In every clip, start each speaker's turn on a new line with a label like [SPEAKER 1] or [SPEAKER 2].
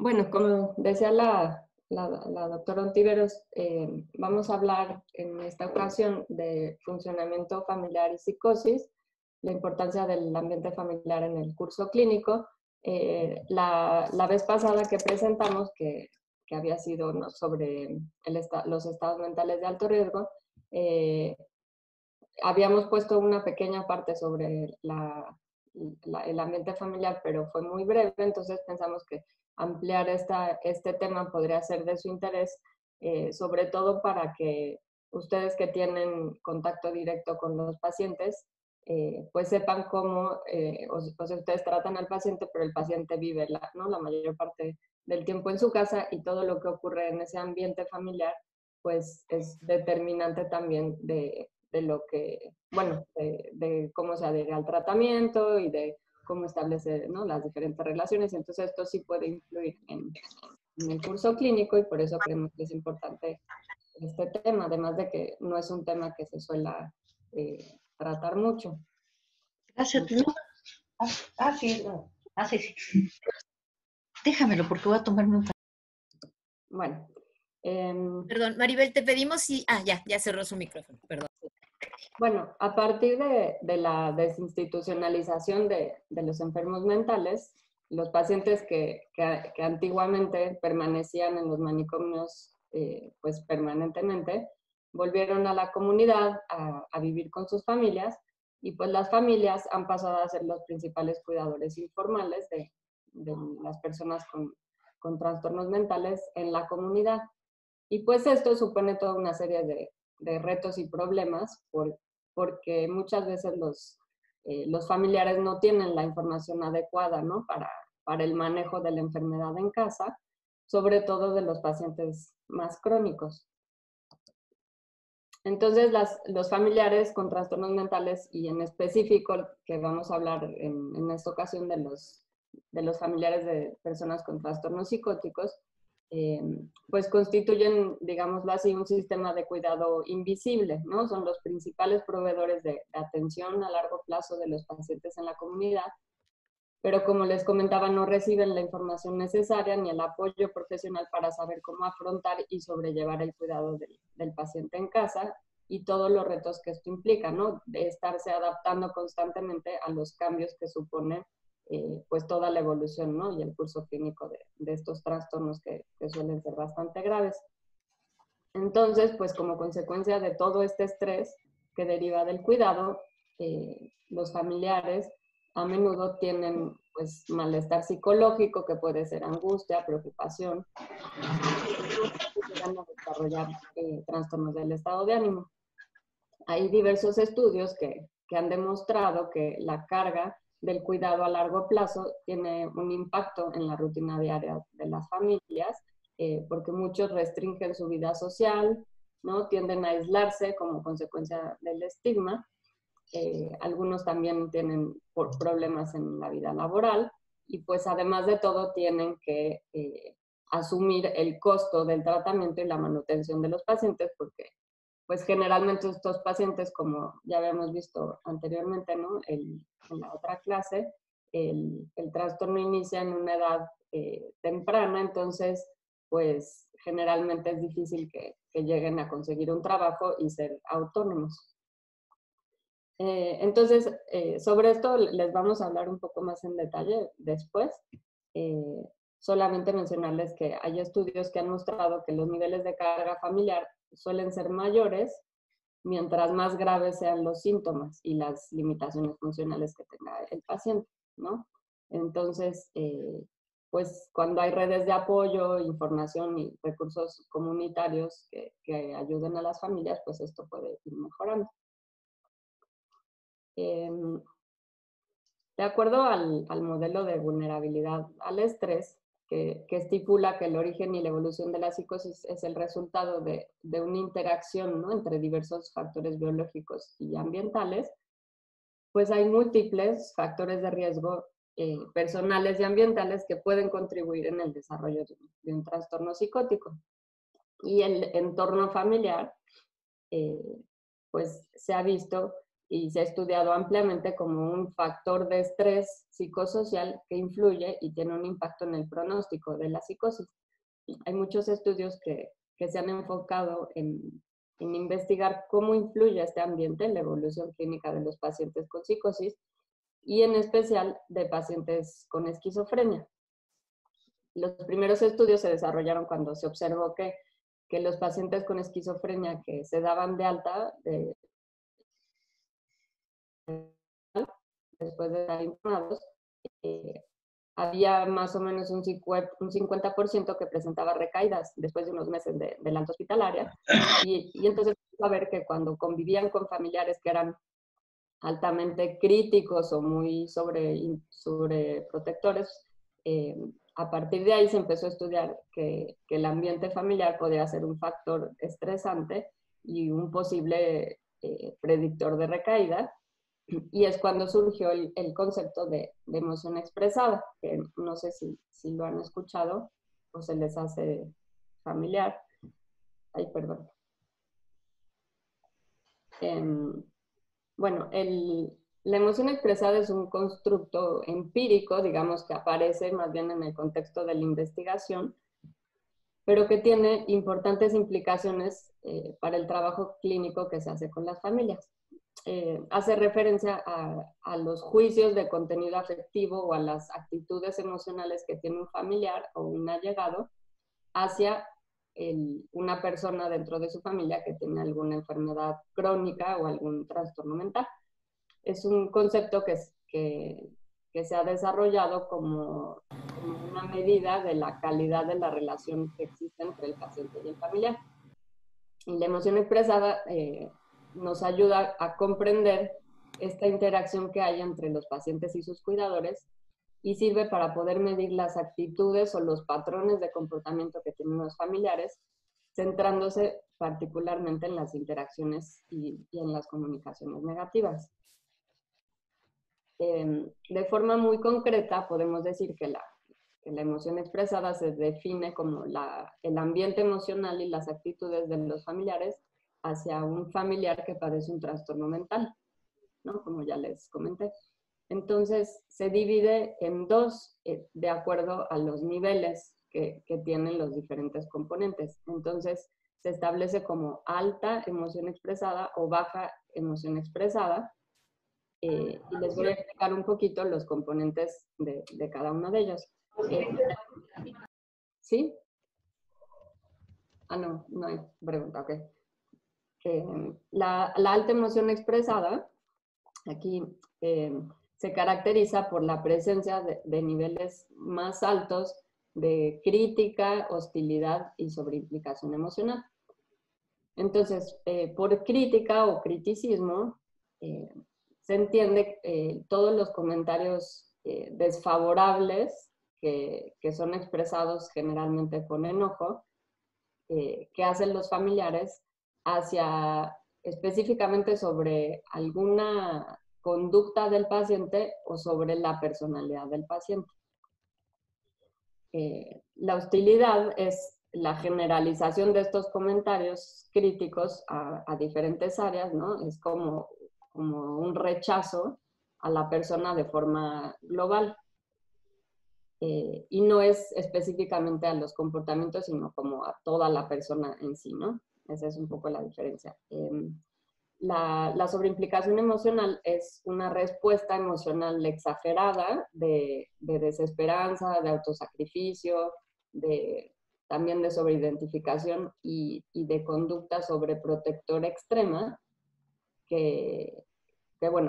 [SPEAKER 1] Bueno, como decía la doctora Ontiveros, vamos a hablar en esta ocasión de funcionamiento familiar y psicosis, la importancia del ambiente familiar en el curso clínico. La vez pasada que presentamos, que había sido, ¿no?, sobre los estados mentales de alto riesgo, eh, habíamos puesto una pequeña parte sobre el ambiente familiar, pero fue muy breve, entonces pensamos que ampliar este tema podría ser de su interés, sobre todo para que ustedes que tienen contacto directo con los pacientes, pues sepan cómo, o sea, ustedes tratan al paciente, pero el paciente vive ¿no?, la mayor parte del tiempo en su casa, y todo lo que ocurre en ese ambiente familiar, pues es determinante también de lo que, bueno, de cómo se adhiere al tratamiento y de cómo establece, ¿no?, las diferentes relaciones. Entonces esto sí puede influir en el curso clínico, y por eso creemos que es importante este tema, además de que no es un tema que se suela tratar mucho.
[SPEAKER 2] Gracias. No. Sí, no. Sí, sí. Déjamelo porque voy a tomarme un...
[SPEAKER 1] Bueno.
[SPEAKER 3] Perdón, Maribel, te pedimos si... ya cerró su micrófono, perdón.
[SPEAKER 1] Bueno, a partir de la desinstitucionalización de los enfermos mentales, los pacientes que antiguamente permanecían en los manicomios pues permanentemente, volvieron a la comunidad a vivir con sus familias, y pues las familias han pasado a ser los principales cuidadores informales de las personas con trastornos mentales en la comunidad. Y pues esto supone toda una serie de retos y problemas porque muchas veces los familiares no tienen la información adecuada, ¿no?, para el manejo de la enfermedad en casa, sobre todo de los pacientes más crónicos. Entonces, los familiares con trastornos mentales, y en específico, que vamos a hablar en esta ocasión de los familiares de personas con trastornos psicóticos, pues constituyen, digámoslo así, un sistema de cuidado invisible, ¿no? Son los principales proveedores de atención a largo plazo de los pacientes en la comunidad, pero como les comentaba, no reciben la información necesaria ni el apoyo profesional para saber cómo afrontar y sobrellevar el cuidado del paciente en casa y todos los retos que esto implica, ¿no?, de estarse adaptando constantemente a los cambios que supone pues toda la evolución, ¿no?, y el curso clínico de estos trastornos que suelen ser bastante graves. Entonces, pues como consecuencia de todo este estrés que deriva del cuidado, los familiares a menudo tienen pues malestar psicológico, que puede ser angustia, preocupación, y llegan a desarrollar trastornos del estado de ánimo. Hay diversos estudios que han demostrado que la carga del cuidado a largo plazo tiene un impacto en la rutina diaria de las familias, porque muchos restringen su vida social, ¿no?, tienden a aislarse como consecuencia del estigma. Algunos también tienen problemas en la vida laboral, y pues además de todo tienen que asumir el costo del tratamiento y la manutención de los pacientes, porque pues generalmente estos pacientes, como ya habíamos visto anteriormente, ¿no?, en la otra clase, el trastorno inicia en una edad temprana, entonces pues generalmente es difícil que lleguen a conseguir un trabajo y ser autónomos. Entonces, sobre esto les vamos a hablar un poco más en detalle después. Solamente mencionarles que hay estudios que han mostrado que los niveles de carga familiar suelen ser mayores mientras más graves sean los síntomas y las limitaciones funcionales que tenga el paciente, ¿no? Entonces, pues cuando hay redes de apoyo, información y recursos comunitarios que ayuden a las familias, pues esto puede ir mejorando. De acuerdo al modelo de vulnerabilidad al estrés, que estipula que el origen y la evolución de la psicosis es el resultado de una interacción, ¿no?, entre diversos factores biológicos y ambientales, pues hay múltiples factores de riesgo personales y ambientales que pueden contribuir en el desarrollo de un trastorno psicótico. Y el entorno familiar, pues se ha visto y se ha estudiado ampliamente como un factor de estrés psicosocial que influye y tiene un impacto en el pronóstico de la psicosis. Hay muchos estudios que se han enfocado en investigar cómo influye este ambiente en la evolución clínica de los pacientes con psicosis y en especial de pacientes con esquizofrenia. Los primeros estudios se desarrollaron cuando se observó que los pacientes con esquizofrenia que se daban de alta después de estar internados, había más o menos un 50% que presentaba recaídas después de unos meses de la alta hospitalaria. Y entonces a ver que cuando convivían con familiares que eran altamente críticos o muy sobreprotectores, a partir de ahí se empezó a estudiar que el ambiente familiar podía ser un factor estresante y un posible predictor de recaída. Y es cuando surgió el concepto de emoción expresada, que no sé si lo han escuchado o se les hace familiar. Ay, perdón. Bueno, la emoción expresada es un constructo empírico, digamos, que aparece más bien en el contexto de la investigación, pero que tiene importantes implicaciones para el trabajo clínico que se hace con las familias. Hace referencia a los juicios de contenido afectivo o a las actitudes emocionales que tiene un familiar o un allegado hacia una persona dentro de su familia que tiene alguna enfermedad crónica o algún trastorno mental. Es un concepto que se ha desarrollado como una medida de la calidad de la relación que existe entre el paciente y el familiar. Y la emoción expresada nos ayuda a comprender esta interacción que hay entre los pacientes y sus cuidadores y sirve para poder medir las actitudes o los patrones de comportamiento que tienen los familiares, centrándose particularmente en las interacciones y en las comunicaciones negativas. De forma muy concreta, podemos decir que la emoción expresada se define como el ambiente emocional y las actitudes de los familiares hacia un familiar que padece un trastorno mental, ¿no? Como ya les comenté. Entonces, se divide en dos de acuerdo a los niveles que tienen los diferentes componentes. Entonces, se establece como alta emoción expresada o baja emoción expresada. Y les voy a explicar un poquito los componentes de cada uno de ellos. ¿Sí? Ah, no hay pregunta, ok. La alta emoción expresada, aquí se caracteriza por la presencia de niveles más altos de crítica, hostilidad y sobreimplicación emocional. Entonces, por crítica o criticismo, se entiende todos los comentarios desfavorables que son expresados generalmente con enojo, que hacen los familiares específicamente sobre alguna conducta del paciente o sobre la personalidad del paciente. La hostilidad es la generalización de estos comentarios críticos a diferentes áreas, ¿no? Es como un rechazo a la persona de forma global. Y no es específicamente a los comportamientos, sino como a toda la persona en sí, ¿no? Esa es un poco la diferencia. La sobreimplicación emocional es una respuesta emocional exagerada de desesperanza, de autosacrificio, también de sobreidentificación y de conducta sobreprotectora extrema que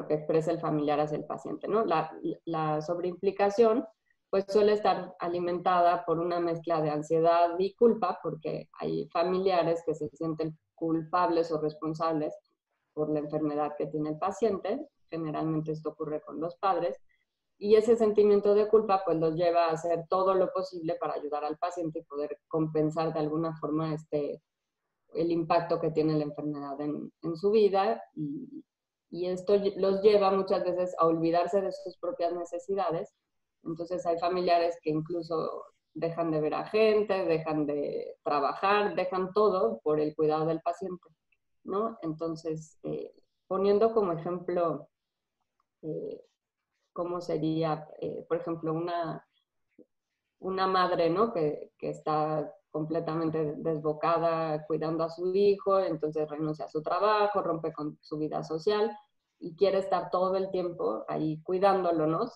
[SPEAKER 1] expresa el familiar hacia el paciente, ¿no? La sobreimplicación pues suele estar alimentada por una mezcla de ansiedad y culpa, porque hay familiares que se sienten culpables o responsables por la enfermedad que tiene el paciente. Generalmente esto ocurre con los padres. Y ese sentimiento de culpa pues los lleva a hacer todo lo posible para ayudar al paciente y poder compensar de alguna forma el impacto que tiene la enfermedad en su vida. Y esto los lleva muchas veces a olvidarse de sus propias necesidades. Entonces hay familiares que incluso dejan de ver a gente, dejan de trabajar, dejan todo por el cuidado del paciente, ¿no? Entonces, poniendo como ejemplo cómo sería, por ejemplo, una madre, ¿no? Que está completamente desbocada cuidando a su hijo, entonces renuncia a su trabajo, rompe con su vida social y quiere estar todo el tiempo ahí cuidándolo, ¿no?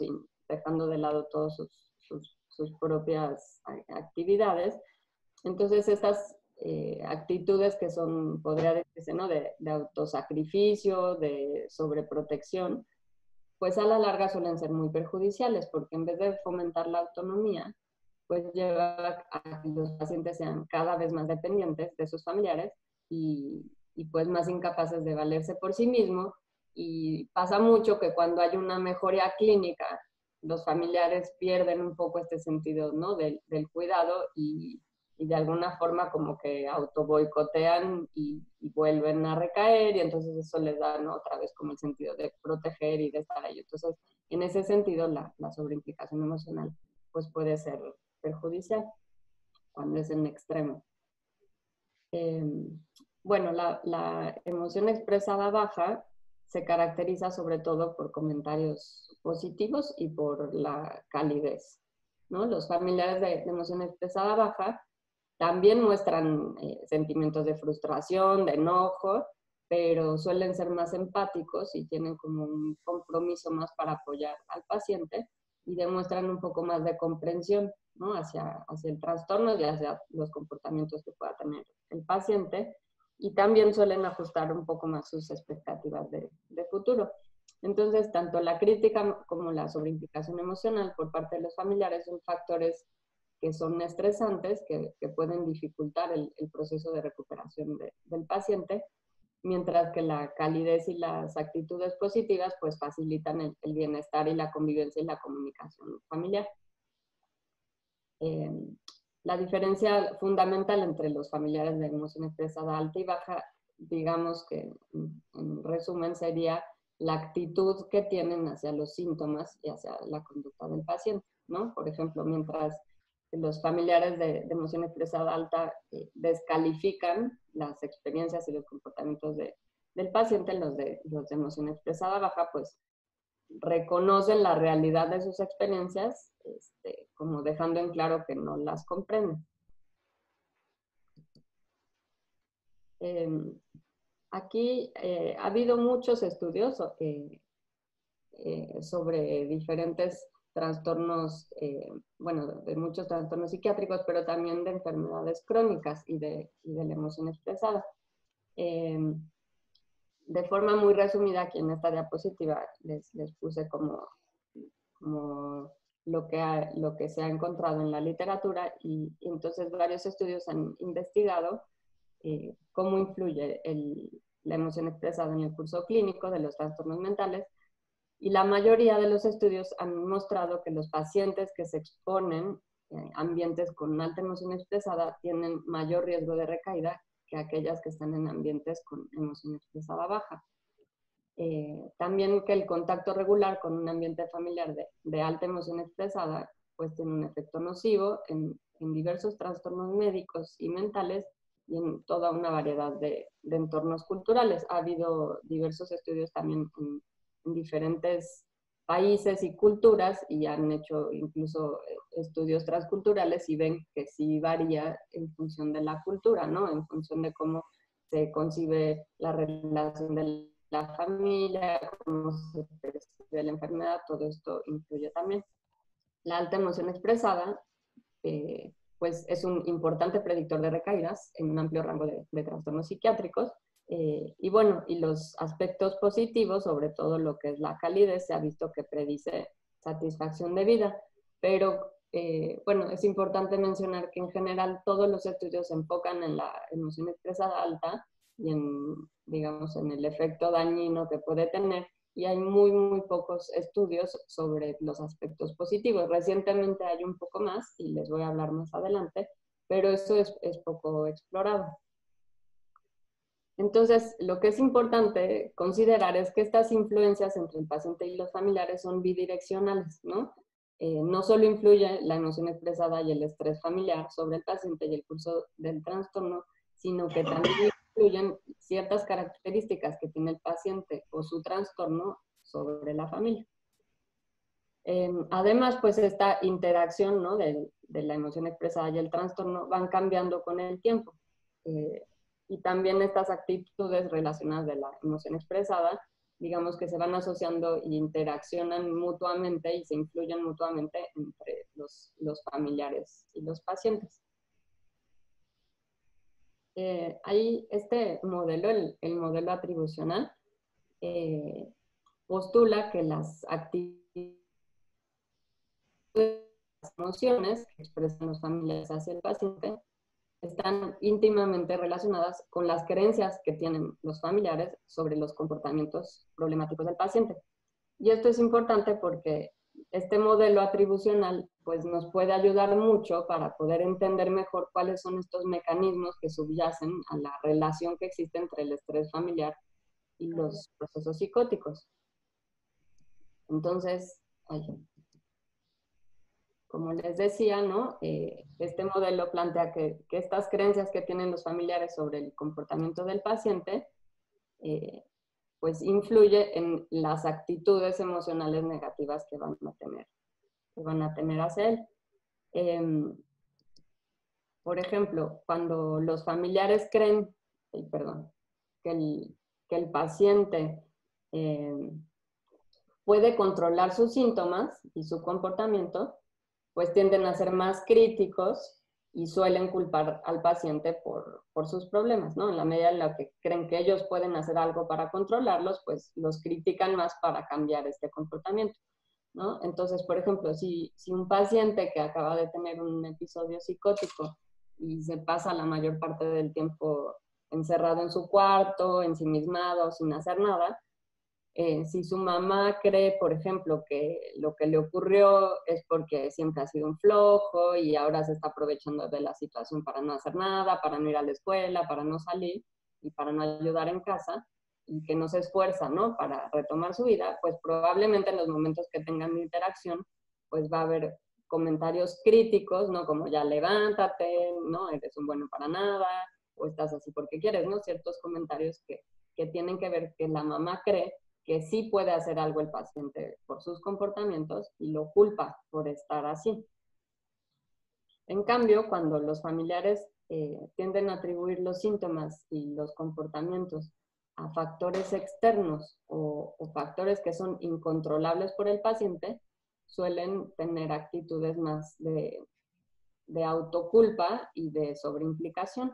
[SPEAKER 1] Dejando de lado todas sus propias actividades. Entonces estas actitudes que son, podría decirse, ¿no? De autosacrificio, de sobreprotección, pues a la larga suelen ser muy perjudiciales, porque en vez de fomentar la autonomía, pues lleva a que los pacientes sean cada vez más dependientes de sus familiares y pues más incapaces de valerse por sí mismos. Y pasa mucho que cuando hay una mejoría clínica, los familiares pierden un poco este sentido, ¿no? del cuidado y de alguna forma como que autoboicotean y vuelven a recaer y entonces eso les da, ¿no? Otra vez como el sentido de proteger y de estar ahí. Entonces, en ese sentido, la sobreimplicación emocional pues puede ser perjudicial cuando es en extremo. Bueno, la emoción expresada baja se caracteriza sobre todo por comentarios positivos y por la calidez, ¿no? Los familiares de emoción expresada baja también muestran sentimientos de frustración, de enojo, pero suelen ser más empáticos y tienen como un compromiso más para apoyar al paciente y demuestran un poco más de comprensión, ¿no? hacia el trastorno y hacia los comportamientos que pueda tener el paciente, y también suelen ajustar un poco más sus expectativas de futuro. Entonces, tanto la crítica como la sobreimplicación emocional por parte de los familiares son factores que son estresantes, que pueden dificultar el proceso de recuperación del paciente, mientras que la calidez y las actitudes positivas pues facilitan el bienestar y la convivencia y la comunicación familiar. La diferencia fundamental entre los familiares de emoción expresada alta y baja, digamos que en resumen sería la actitud que tienen hacia los síntomas y hacia la conducta del paciente, ¿no? Por ejemplo, mientras los familiares de emoción expresada alta descalifican las experiencias y los comportamientos del paciente, los de emoción expresada baja, pues reconocen la realidad de sus experiencias, como dejando en claro que no las comprenden. Aquí ha habido muchos estudios sobre diferentes trastornos, bueno, de muchos trastornos psiquiátricos, pero también de enfermedades crónicas y de la emoción expresada. De forma muy resumida, aquí en esta diapositiva les puse como lo que se ha encontrado en la literatura y entonces varios estudios han investigado cómo influye la emoción expresada en el curso clínico de los trastornos mentales. Y la mayoría de los estudios han mostrado que los pacientes que se exponen a ambientes con alta emoción expresada tienen mayor riesgo de recaída que aquellas que están en ambientes con emoción expresada baja. También que el contacto regular con un ambiente familiar de alta emoción expresada pues tiene un efecto nocivo en diversos trastornos médicos y mentales y en toda una variedad de entornos culturales. Ha habido diversos estudios también en diferentes países y culturas y han hecho incluso estudios transculturales y ven que sí varía en función de la cultura, ¿no? En función de cómo se concibe la relación de la familia, cómo se percibe la enfermedad, todo esto influye también. La alta emoción expresada pues es un importante predictor de recaídas en un amplio rango de trastornos psiquiátricos. Y bueno, y los aspectos positivos, sobre todo lo que es la calidez, se ha visto que predice satisfacción de vida, pero bueno, es importante mencionar que en general todos los estudios se enfocan en la emoción expresada alta y digamos, en el efecto dañino que puede tener, y hay muy, muy pocos estudios sobre los aspectos positivos. Recientemente hay un poco más, y les voy a hablar más adelante, pero eso es poco explorado. Entonces, lo que es importante considerar es que estas influencias entre el paciente y los familiares son bidireccionales, ¿no? No solo influye la emoción expresada y el estrés familiar sobre el paciente y el curso del trastorno, sino que también influyen ciertas características que tiene el paciente o su trastorno sobre la familia. Además, pues esta interacción, ¿no?, de la emoción expresada y el trastorno van cambiando con el tiempo. Y también estas actitudes relacionadas de la emoción expresada, digamos que se van asociando e interaccionan mutuamente y se influyen mutuamente entre los familiares y los pacientes. Ahí este modelo, el modelo atribucional, postula que las actitudes, las emociones que expresan los familiares hacia el paciente están íntimamente relacionadas con las creencias que tienen los familiares sobre los comportamientos problemáticos del paciente. Y esto es importante porque este modelo atribucional pues, nos puede ayudar mucho para poder entender mejor cuáles son estos mecanismos que subyacen a la relación que existe entre el estrés familiar y los procesos psicóticos. Entonces, como les decía, ¿no? Este modelo plantea que estas creencias que tienen los familiares sobre el comportamiento del paciente, pues influye en las actitudes emocionales negativas que van a tener hacia él. Por ejemplo, cuando los familiares creen, que el paciente puede controlar sus síntomas y su comportamiento, pues tienden a ser más críticos y suelen culpar al paciente por sus problemas, ¿no? En la medida en la que creen que ellos pueden hacer algo para controlarlos, pues los critican más para cambiar este comportamiento, ¿no? Entonces, por ejemplo, si un paciente que acaba de tener un episodio psicótico y se pasa la mayor parte del tiempo encerrado en su cuarto, ensimismado, sin hacer nada, si su mamá cree, por ejemplo, que lo que le ocurrió es porque siempre ha sido un flojo y ahora se está aprovechando de la situación para no hacer nada, para no ir a la escuela, para no salir y para no ayudar en casa, y que no se esfuerza, ¿no?, para retomar su vida, pues probablemente en los momentos que tengan interacción, pues va a haber comentarios críticos, ¿no?, como ya levántate, ¿no?, eres un bueno para nada, o estás así porque quieres, ¿no?, ciertos comentarios que tienen que ver que la mamá cree que sí puede hacer algo el paciente por sus comportamientos y lo culpa por estar así. En cambio, cuando los familiares tienden a atribuir los síntomas y los comportamientos a factores externos o factores que son incontrolables por el paciente, suelen tener actitudes más de autoculpa y de sobreimplicación.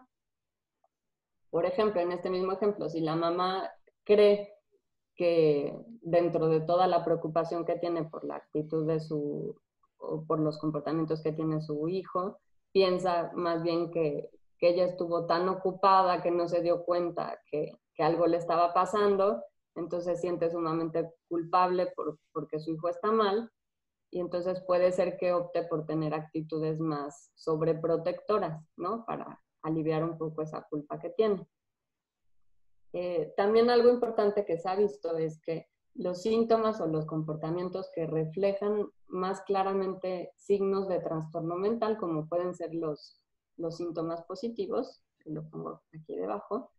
[SPEAKER 1] Por ejemplo, en este mismo ejemplo, si la mamá cree que dentro de toda la preocupación que tiene por la actitud de o por los comportamientos que tiene su hijo, piensa más bien que ella estuvo tan ocupada que no se dio cuenta que algo le estaba pasando, entonces siente sumamente culpable porque su hijo está mal, y entonces puede ser que opte por tener actitudes más sobreprotectoras, ¿no?, para aliviar un poco esa culpa que tiene. También algo importante que se ha visto es que los síntomas o los comportamientos que reflejan más claramente signos de trastorno mental, como pueden ser los síntomas positivos, que lo pongo aquí debajo,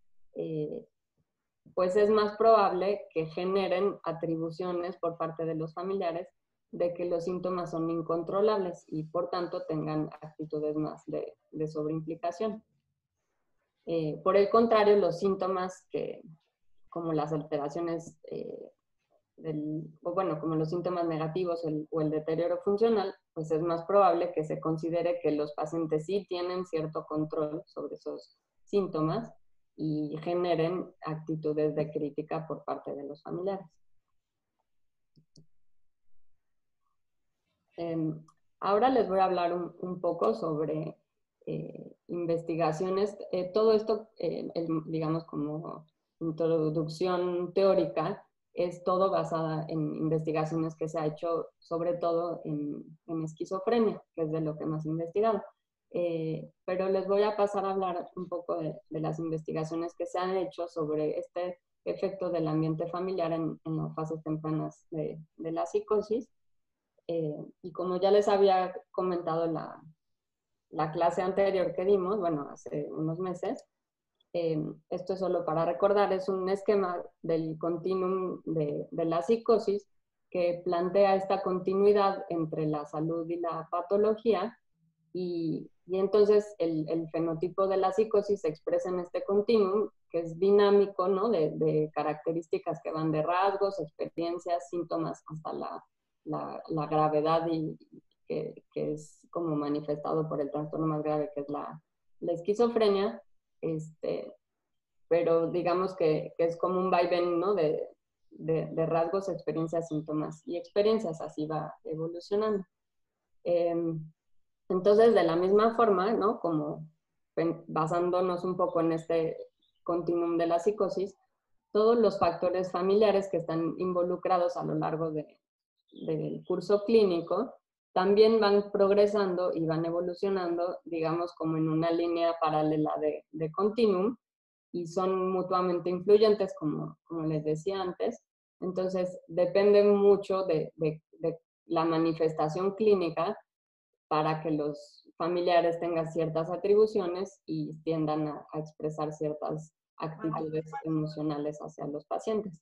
[SPEAKER 1] pues es más probable que generen atribuciones por parte de los familiares de que los síntomas son incontrolables y por tanto tengan actitudes más de sobreimplicación. Por el contrario, los síntomas como las alteraciones, como los síntomas negativos o el deterioro funcional, pues es más probable que se considere que los pacientes sí tienen cierto control sobre esos síntomas y generen actitudes de crítica por parte de los familiares. Ahora les voy a hablar un poco sobre investigaciones. Todo esto, digamos, como introducción teórica, es todo basada en investigaciones que se ha hecho, sobre todo en esquizofrenia, que es de lo que más he investigado. Pero les voy a pasar a hablar un poco de las investigaciones que se han hecho sobre este efecto del ambiente familiar en las fases tempranas de la psicosis. Y como ya les había comentado en la clase anterior que dimos, bueno, hace unos meses, esto es solo para recordar, es un esquema del continuum de la psicosis que plantea esta continuidad entre la salud y la patología, y entonces el fenotipo de la psicosis se expresa en este continuum, que es dinámico, ¿no? De características que van de rasgos, experiencias, síntomas, hasta la gravedad, y que es como manifestado por el trastorno más grave, que es la esquizofrenia. Pero digamos que es como un vaivén, ¿no? De rasgos, experiencias, síntomas y experiencias, así va evolucionando. Entonces, de la misma forma, ¿no? Como basándonos un poco en este continuum de la psicosis, todos los factores familiares que están involucrados a lo largo del curso clínico también van progresando y van evolucionando, digamos, como en una línea paralela de continuum, y son mutuamente influyentes, como les decía antes. Entonces, depende mucho de la manifestación clínica para que los familiares tengan ciertas atribuciones y tiendan a expresar ciertas actitudes emocionales hacia los pacientes.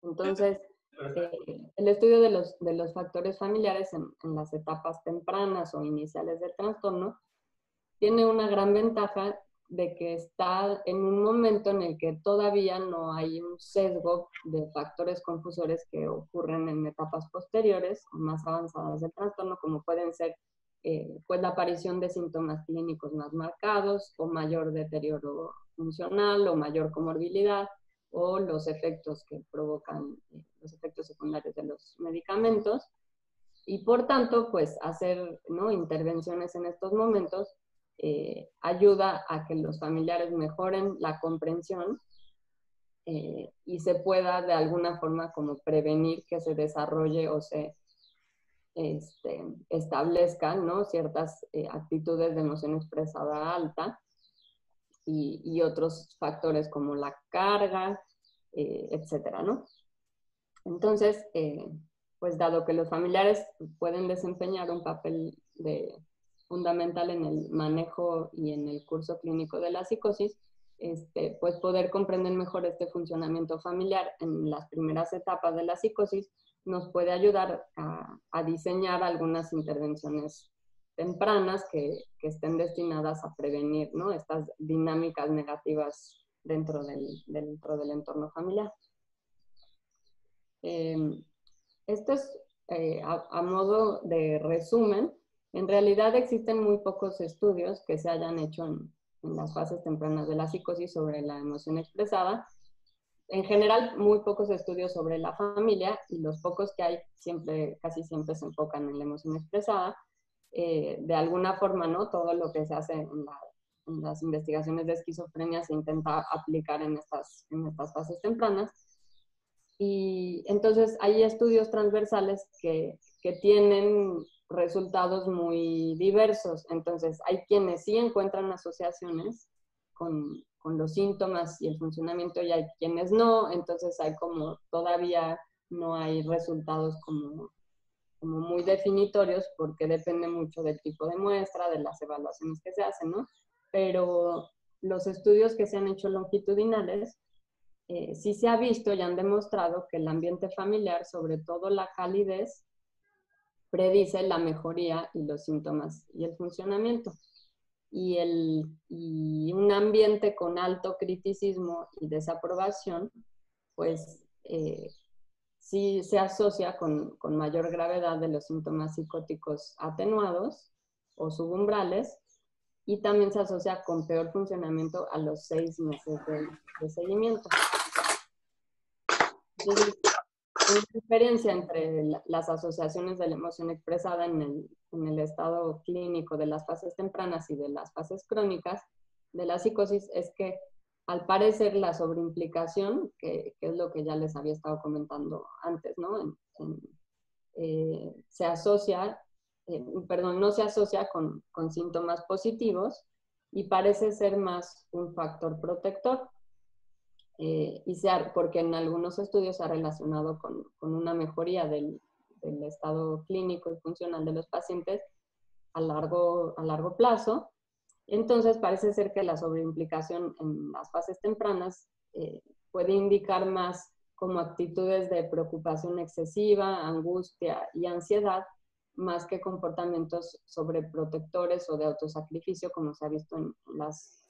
[SPEAKER 1] Entonces, el estudio de los factores familiares en las etapas tempranas o iniciales del trastorno tiene una gran ventaja de que está en un momento en el que todavía no hay un sesgo de factores confusores que ocurren en etapas posteriores o más avanzadas del trastorno, como pueden ser pues la aparición de síntomas clínicos más marcados, o mayor deterioro funcional, o mayor comorbilidad, o los efectos que provocan, los efectos secundarios de los medicamentos. Y por tanto, pues hacer, ¿no?, intervenciones en estos momentos ayuda a que los familiares mejoren la comprensión y se pueda de alguna forma como prevenir que se desarrolle o se establezcan, ¿no?, ciertas actitudes de emoción expresada alta y otros factores como la carga, etcétera, ¿no? Entonces, pues dado que los familiares pueden desempeñar un papel fundamental en el manejo y en el curso clínico de la psicosis, pues poder comprender mejor este funcionamiento familiar en las primeras etapas de la psicosis nos puede ayudar a diseñar algunas intervenciones tempranas que estén destinadas a prevenir, ¿no?, estas dinámicas negativas dentro del entorno familiar. Esto es a modo de resumen. En realidad existen muy pocos estudios que se hayan hecho en las fases tempranas de la psicosis sobre la emoción expresada. En general, muy pocos estudios sobre la familia, y los pocos que hay casi siempre se enfocan en la emoción expresada. De alguna forma, ¿no?, todo lo que se hace en las investigaciones de esquizofrenia se intenta aplicar en estas fases tempranas. Y entonces hay estudios transversales que tienen resultados muy diversos. Entonces hay quienes sí encuentran asociaciones con los síntomas y el funcionamiento, y hay quienes no. Entonces hay como todavía no hay resultados como muy definitorios, porque depende mucho del tipo de muestra, de las evaluaciones que se hacen, ¿no? Pero los estudios que se han hecho longitudinales sí se ha visto y han demostrado que el ambiente familiar, sobre todo la calidez, predice la mejoría y los síntomas y el funcionamiento. Y un ambiente con alto criticismo y desaprobación, pues sí se asocia con mayor gravedad de los síntomas psicóticos atenuados o subumbrales, y también se asocia con peor funcionamiento a los 6 meses de seguimiento. Entonces, una diferencia entre las asociaciones de la emoción expresada en el estado clínico de las fases tempranas y de las fases crónicas de la psicosis es que, al parecer, la sobreimplicación, que es lo que ya les había estado comentando antes, ¿no?, se asocia, no se asocia con síntomas positivos, y parece ser más un factor protector. Porque en algunos estudios se ha relacionado con una mejoría del estado clínico y funcional de los pacientes a largo plazo, Entonces parece ser que la sobreimplicación en las fases tempranas puede indicar más como actitudes de preocupación excesiva, angustia y ansiedad, más que comportamientos sobreprotectores o de autosacrificio, como se ha visto en las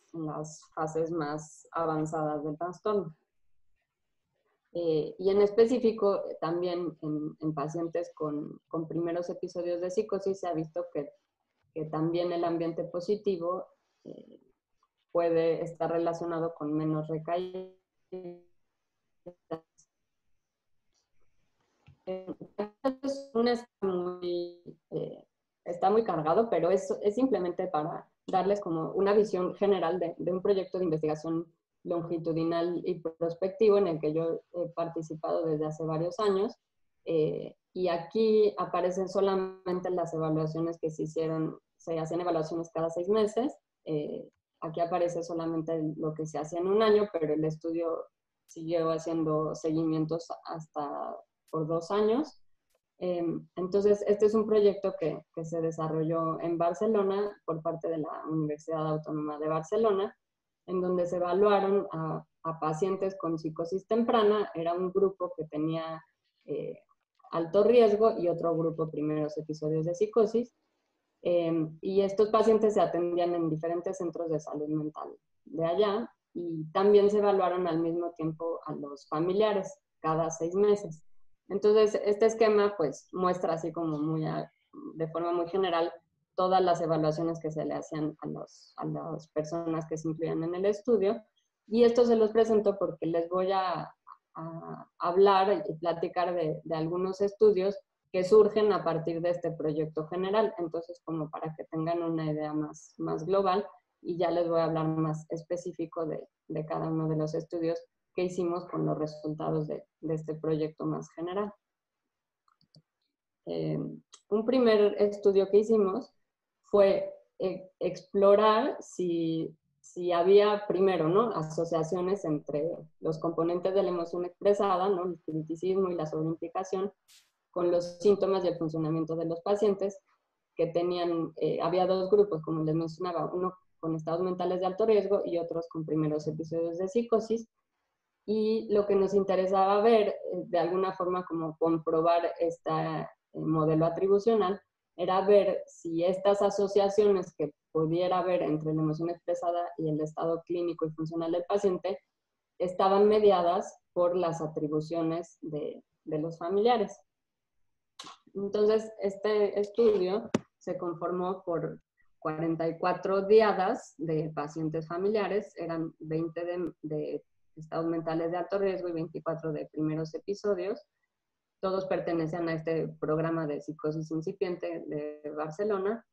[SPEAKER 1] fases más avanzadas del trastorno. Y en específico, también en pacientes con primeros episodios de psicosis se ha visto que también el ambiente positivo puede estar relacionado con menos recaídas. Está muy cargado, pero es simplemente para darles como una visión general de un proyecto de investigación longitudinal y prospectivo en el que yo he participado desde hace varios años. Y aquí aparecen solamente las evaluaciones que se hicieron, se hacían evaluaciones cada 6 meses. Aquí aparece solamente lo que se hacía en un año, pero el estudio siguió haciendo seguimientos hasta por 2 años. Entonces, este es un proyecto que se desarrolló en Barcelona por parte de la Universidad Autónoma de Barcelona, en donde se evaluaron a pacientes con psicosis temprana. Era un grupo que tenía alto riesgo y otro grupo primeros episodios de psicosis. Y estos pacientes se atendían en diferentes centros de salud mental de allá, y también se evaluaron al mismo tiempo a los familiares cada 6 meses. Entonces, este esquema pues muestra así como de forma muy general todas las evaluaciones que se le hacían a las personas que se incluían en el estudio, y esto se los presento porque les voy a hablar y platicar de algunos estudios que surgen a partir de este proyecto general. Entonces, como para que tengan una idea más global, y ya les voy a hablar más específico de cada uno de los estudios que hicimos con los resultados de este proyecto más general. Un primer estudio que hicimos fue explorar si había primero, ¿no?, asociaciones entre los componentes de la emoción expresada, ¿no?, el criticismo y la sobreimplicación, con los síntomas y el funcionamiento de los pacientes que tenían, había 2 grupos, como les mencionaba, uno con estados mentales de alto riesgo y otros con primeros episodios de psicosis. Y lo que nos interesaba ver, de alguna forma como comprobar este modelo atribucional, era ver si estas asociaciones que pudiera haber entre la emoción expresada y el estado clínico y funcional del paciente estaban mediadas por las atribuciones de los familiares. Entonces, este estudio se conformó por 44 diadas de pacientes familiares, eran 20 de estados mentales de alto riesgo y 24 de primeros episodios. Todos pertenecían a este programa de psicosis incipiente de Barcelona,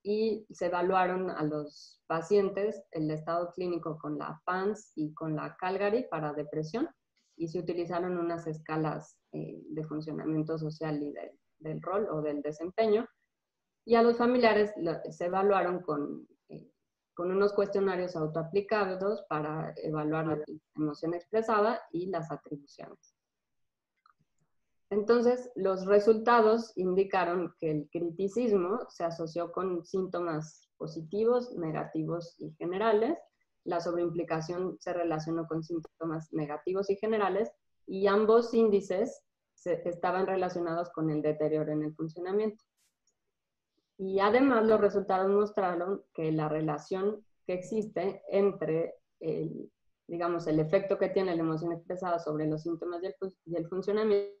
[SPEAKER 1] y se evaluaron a los pacientes el estado clínico con la PANSS y con la Calgary para depresión, y se utilizaron unas escalas de funcionamiento social y del rol o del desempeño. Y a los familiares se evaluaron con unos cuestionarios autoaplicados para evaluar la emoción expresada y las atribuciones. Entonces, los resultados indicaron que el criticismo se asoció con síntomas positivos, negativos y generales. La sobreimplicación se relacionó con síntomas negativos y generales, y ambos índices estaban relacionados con el deterioro en el funcionamiento. Y además los resultados mostraron que la relación que existe entre digamos, el efecto que tiene la emoción expresada sobre los síntomas y el funcionamiento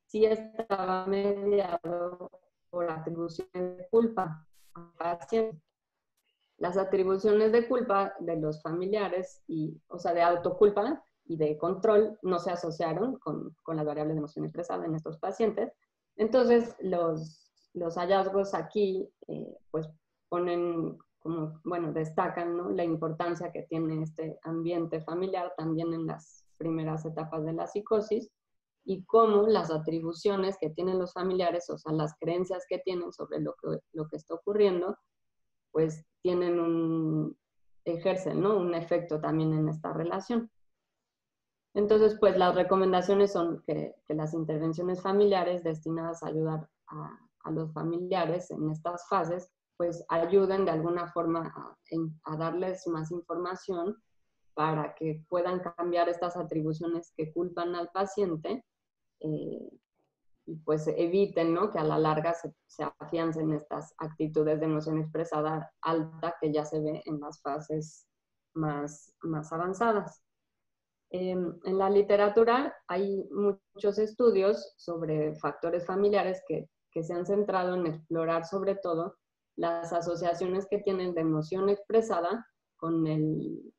[SPEAKER 1] sí estaba mediado por atribuciones de culpa al paciente. Las atribuciones de culpa de los familiares, o sea, de autoculpa y de control, no se asociaron con las variables de emoción expresada en estos pacientes. Entonces, los hallazgos aquí, pues, ponen como, bueno, destacan, ¿no?, la importancia que tiene este ambiente familiar también en las primeras etapas de la psicosis, y cómo las atribuciones que tienen los familiares, o sea, las creencias que tienen sobre lo que está ocurriendo, pues ejercen, ¿no?, un efecto también en esta relación. Entonces, pues las recomendaciones son que las intervenciones familiares destinadas a ayudar a los familiares en estas fases pues ayuden de alguna forma a darles más información para que puedan cambiar estas atribuciones que culpan al paciente y pues eviten, ¿no?, que a la larga se afiancen estas actitudes de emoción expresada alta que ya se ve en las fases más avanzadas. En la literatura hay muchos estudios sobre factores familiares que se han centrado en explorar sobre todo las asociaciones que tienen de emoción expresada con el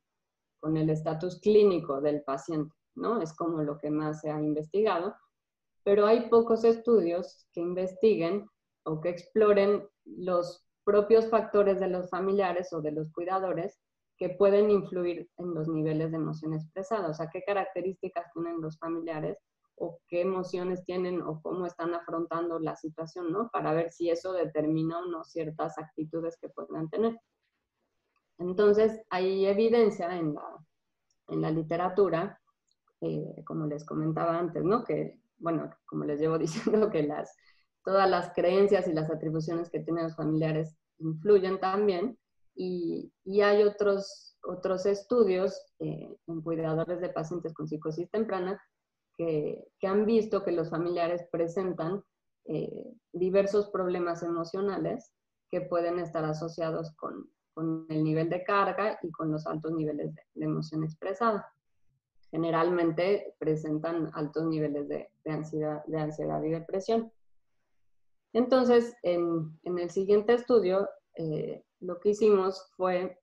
[SPEAKER 1] estatus clínico del paciente, ¿no? Es como lo que más se ha investigado, pero hay pocos estudios que investiguen o que exploren los propios factores de los familiares o de los cuidadores que pueden influir en los niveles de emoción expresada. O sea, qué características tienen los familiares o qué emociones tienen o cómo están afrontando la situación, ¿no? Para ver si eso determina o no ciertas actitudes que puedan tener. Entonces, hay evidencia en la literatura, como les comentaba antes, ¿no? Que, bueno, como les llevo diciendo, que todas las creencias y las atribuciones que tienen los familiares influyen también. Y hay otros estudios en cuidadores de pacientes con psicosis temprana que han visto que los familiares presentan diversos problemas emocionales que pueden estar asociados con el nivel de carga y con los altos niveles de emoción expresada. Generalmente presentan altos niveles de ansiedad y depresión. Entonces, en el siguiente estudio, lo que hicimos fue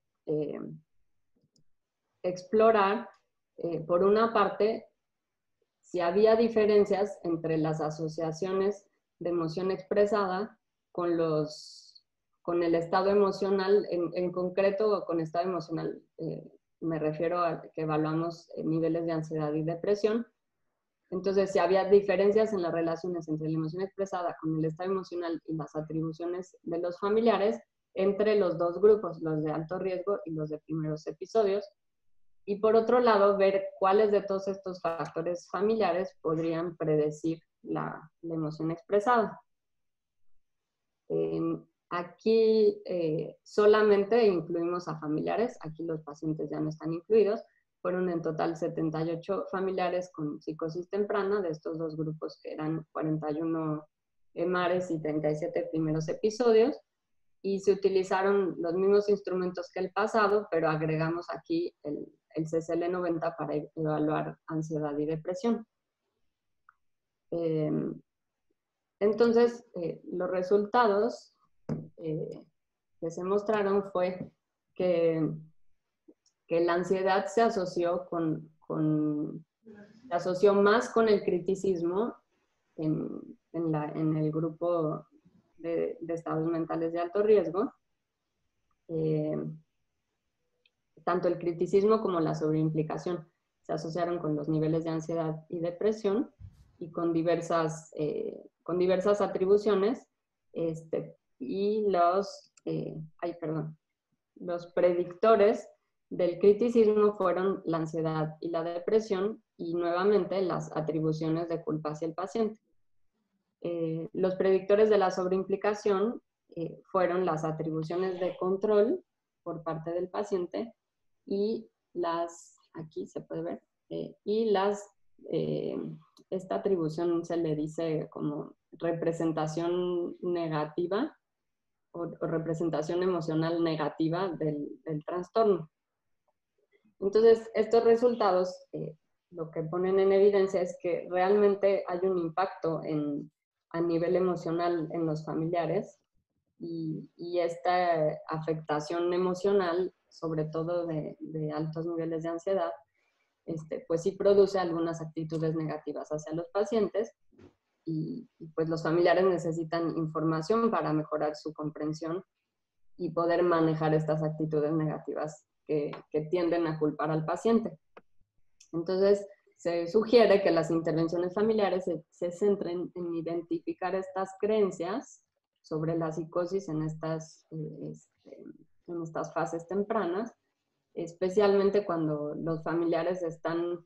[SPEAKER 1] explorar, por una parte, si había diferencias entre las asociaciones de emoción expresada con el estado emocional, en concreto con estado emocional, me refiero a que evaluamos niveles de ansiedad y depresión. Entonces, si había diferencias en las relaciones entre la emoción expresada con el estado emocional y las atribuciones de los familiares entre los dos grupos, los de alto riesgo y los de primeros episodios. Y por otro lado, ver cuáles de todos estos factores familiares podrían predecir la emoción expresada. Aquí solamente incluimos a familiares, aquí los pacientes ya no están incluidos. Fueron en total 78 familiares con psicosis temprana, de estos dos grupos que eran 41 EMARES y 37 primeros episodios, y se utilizaron los mismos instrumentos que el pasado, pero agregamos aquí el CCL90 para evaluar ansiedad y depresión. Entonces, los resultados que se mostraron fue que la ansiedad se asoció se asoció más con el criticismo en el grupo de estados mentales de alto riesgo. Tanto el criticismo como la sobreimplicación se asociaron con los niveles de ansiedad y depresión y con diversas atribuciones, y los predictores del criticismo fueron la ansiedad y la depresión y nuevamente las atribuciones de culpa hacia el paciente. Los predictores de la sobreimplicación fueron las atribuciones de control por parte del paciente y aquí se puede ver, esta atribución se le dice como representación negativa o representación emocional negativa del trastorno. Entonces, estos resultados lo que ponen en evidencia es que realmente hay un impacto a nivel emocional en los familiares y esta afectación emocional, sobre todo de altos niveles de ansiedad, pues sí produce algunas actitudes negativas hacia los pacientes y pues los familiares necesitan información para mejorar su comprensión y poder manejar estas actitudes negativas que tienden a culpar al paciente. Entonces, se sugiere que las intervenciones familiares se centren en identificar estas creencias sobre la psicosis en estas fases tempranas, especialmente cuando los familiares están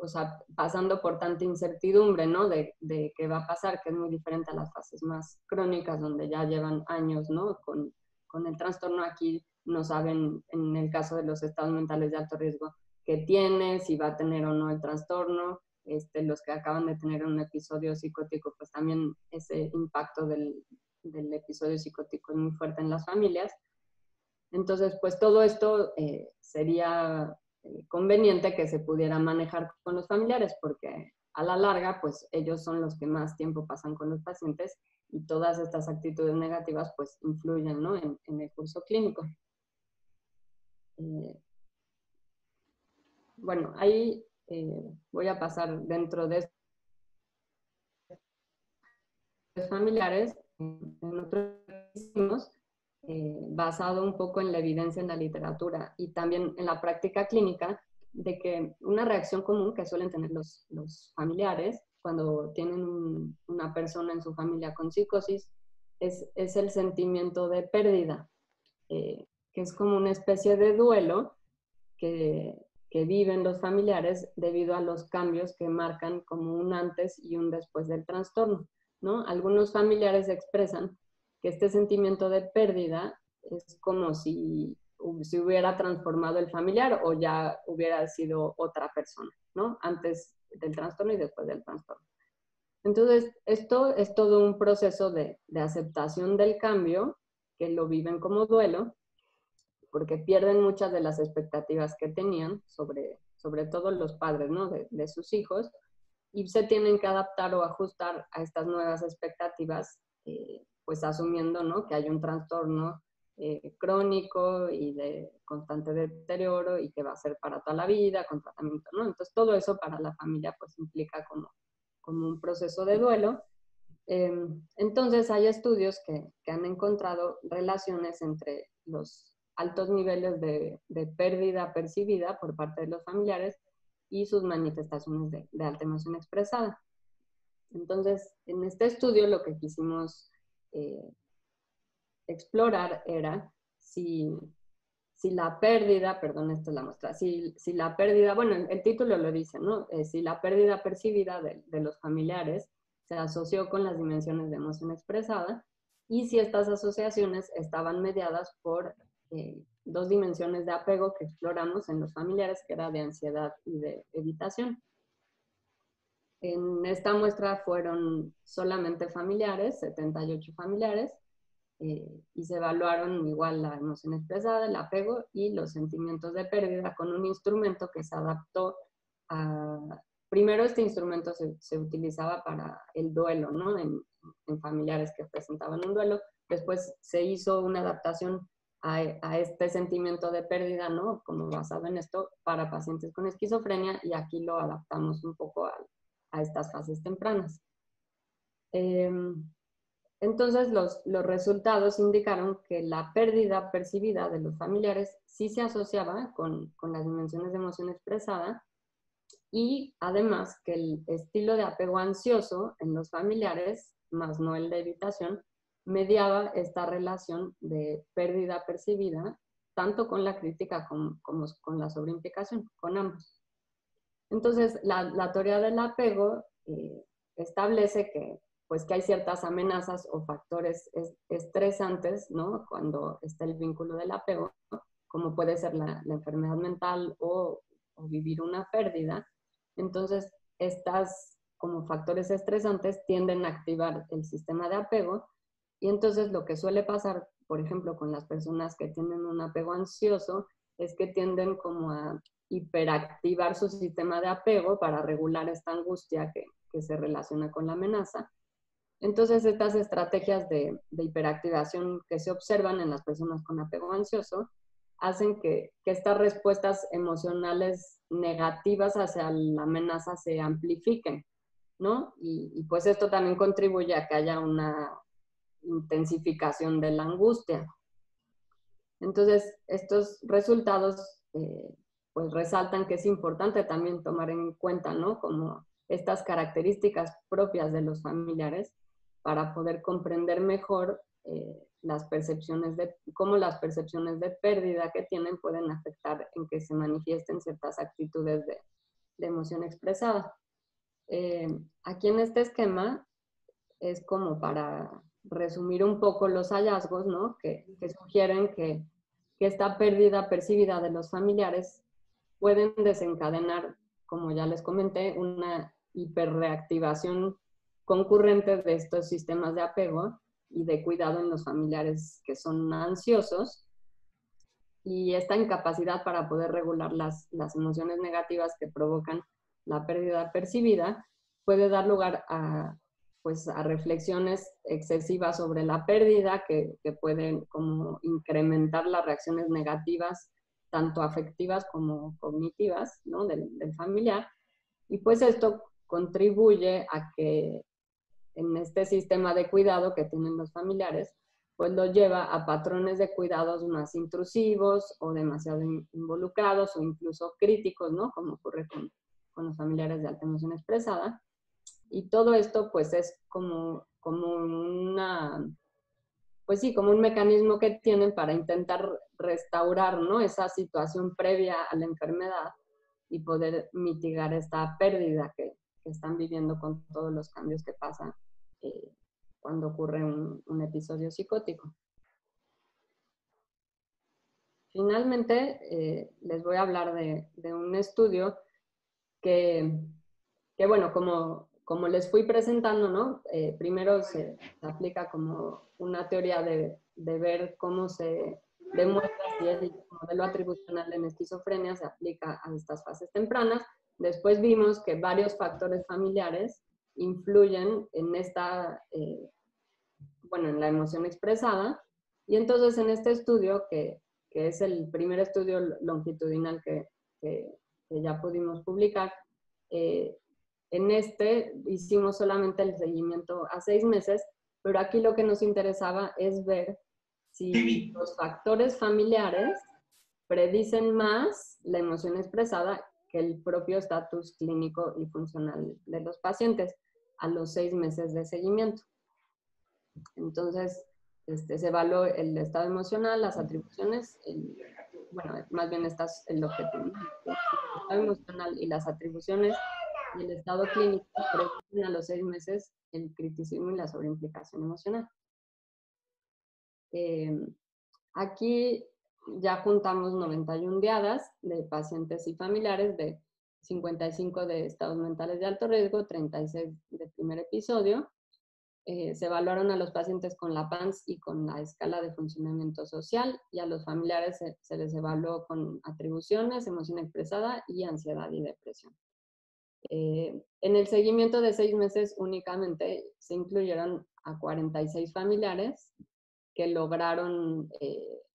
[SPEAKER 1] o sea, pasando por tanta incertidumbre, ¿no? De qué va a pasar, que es muy diferente a las fases más crónicas, donde ya llevan años, ¿no? Con el trastorno. Aquí no saben, en el caso de los estados mentales de alto riesgo, qué tiene, si va a tener o no el trastorno. Los que acaban de tener un episodio psicótico, pues también ese impacto del episodio psicótico es muy fuerte en las familias. Entonces, pues todo esto sería conveniente que se pudiera manejar con los familiares, porque a la larga, pues ellos son los que más tiempo pasan con los pacientes y todas estas actitudes negativas, pues influyen, ¿no? en el curso clínico. Bueno, ahí voy a pasar dentro de estos familiares, en otros hicimos, basado un poco en la evidencia en la literatura y también en la práctica clínica, de que una reacción común que suelen tener los familiares cuando tienen una persona en su familia con psicosis es el sentimiento de pérdida, que es como una especie de duelo que viven los familiares debido a los cambios que marcan como un antes y un después del trastorno, ¿no? Algunos familiares expresan que este sentimiento de pérdida es como si se hubiera transformado el familiar o ya hubiera sido otra persona, ¿no? Antes del trastorno y después del trastorno. Entonces, esto es todo un proceso de aceptación del cambio, que lo viven como duelo, porque pierden muchas de las expectativas que tenían, sobre todo los padres, ¿no? de sus hijos, y se tienen que adaptar o ajustar a estas nuevas expectativas, pues asumiendo, ¿no? que hay un trastorno crónico y de constante deterioro y que va a ser para toda la vida, con tratamiento, ¿no? Entonces todo eso para la familia pues implica como un proceso de duelo. Entonces hay estudios que han encontrado relaciones entre los altos niveles de pérdida percibida por parte de los familiares y sus manifestaciones de alta emoción expresada. Entonces, en este estudio lo que quisimos explorar era si la pérdida, perdón, esta es la muestra, si la pérdida, bueno, el título lo dice, ¿no? Si la pérdida percibida de los familiares se asoció con las dimensiones de emoción expresada y si estas asociaciones estaban mediadas por dos dimensiones de apego que exploramos en los familiares, que era de ansiedad y de evitación. En esta muestra fueron solamente familiares, 78 familiares, y se evaluaron igual la emoción expresada, el apego y los sentimientos de pérdida con un instrumento que se adaptó a... Primero este instrumento se utilizaba para el duelo, ¿no? En familiares que presentaban un duelo. Después se hizo una adaptación a este sentimiento de pérdida, ¿no? Como basado en esto, para pacientes con esquizofrenia, y aquí lo adaptamos un poco a estas fases tempranas. Entonces, los resultados indicaron que la pérdida percibida de los familiares sí se asociaba con las dimensiones de emoción expresada y además que el estilo de apego ansioso en los familiares, más no el de evitación, mediaba esta relación de pérdida percibida tanto con la crítica como con la sobreimplicación, con ambos. Entonces, la teoría del apego establece que hay ciertas amenazas o factores estresantes, ¿no? Cuando está el vínculo del apego, ¿no? Como puede ser la enfermedad mental o vivir una pérdida. Entonces, estas como factores estresantes tienden a activar el sistema de apego y entonces lo que suele pasar, por ejemplo, con las personas que tienen un apego ansioso, es que tienden como a hiperactivar su sistema de apego para regular esta angustia que se relaciona con la amenaza. Entonces, estas estrategias de hiperactivación que se observan en las personas con apego ansioso hacen que estas respuestas emocionales negativas hacia la amenaza se amplifiquen, ¿no? Y pues esto también contribuye a que haya una intensificación de la angustia. Entonces, estos resultados pues resaltan que es importante también tomar en cuenta, ¿no? Como estas características propias de los familiares para poder comprender mejor cómo las percepciones de pérdida que tienen pueden afectar en que se manifiesten ciertas actitudes de emoción expresada. Aquí en este esquema es como para resumir un poco los hallazgos, ¿no? que sugieren que esta pérdida percibida de los familiares pueden desencadenar, como ya les comenté, una hiperreactivación concurrente de estos sistemas de apego y de cuidado en los familiares que son ansiosos, y esta incapacidad para poder regular las emociones negativas que provocan la pérdida percibida puede dar lugar a, pues, a reflexiones excesivas sobre la pérdida que pueden como incrementar las reacciones negativas, tanto afectivas como cognitivas, ¿no? del familiar. Y pues esto contribuye a que en este sistema de cuidado que tienen los familiares, pues lo lleva a patrones de cuidados más intrusivos o demasiado involucrados o incluso críticos, ¿no? Como ocurre con los familiares de alta emoción expresada. Y todo esto pues es como una, pues sí, como un mecanismo que tienen para intentar restaurar, ¿no? Esa situación previa a la enfermedad y poder mitigar esta pérdida que están viviendo con todos los cambios que pasan cuando ocurre un episodio psicótico. Finalmente, les voy a hablar de un estudio que bueno, como les fui presentando, ¿no? Primero se aplica como una teoría de ver cómo se demuestra si el modelo atribucional en esquizofrenia se aplica a estas fases tempranas. Después vimos que varios factores familiares influyen en esta, bueno, en la emoción expresada. Y entonces en este estudio, que es el primer estudio longitudinal que ya pudimos publicar, en este hicimos solamente el seguimiento a 6 meses, pero aquí lo que nos interesaba es ver si los factores familiares predicen más la emoción expresada que el propio estatus clínico y funcional de los pacientes a los 6 meses de seguimiento. Entonces, se evaluó el estado emocional, las atribuciones, bueno, más bien el objetivo, el estado emocional y las atribuciones y el estado clínico predicen a los 6 meses el criticismo y la sobreimplicación emocional. Aquí ya juntamos 91 diadas de pacientes y familiares, de 55 de estados mentales de alto riesgo, 36 de primer episodio. Se evaluaron a los pacientes con la PANSS y con la escala de funcionamiento social, y a los familiares se les evaluó con atribuciones, emoción expresada y ansiedad y depresión. En el seguimiento de 6 meses únicamente se incluyeron a 46 familiares que lograron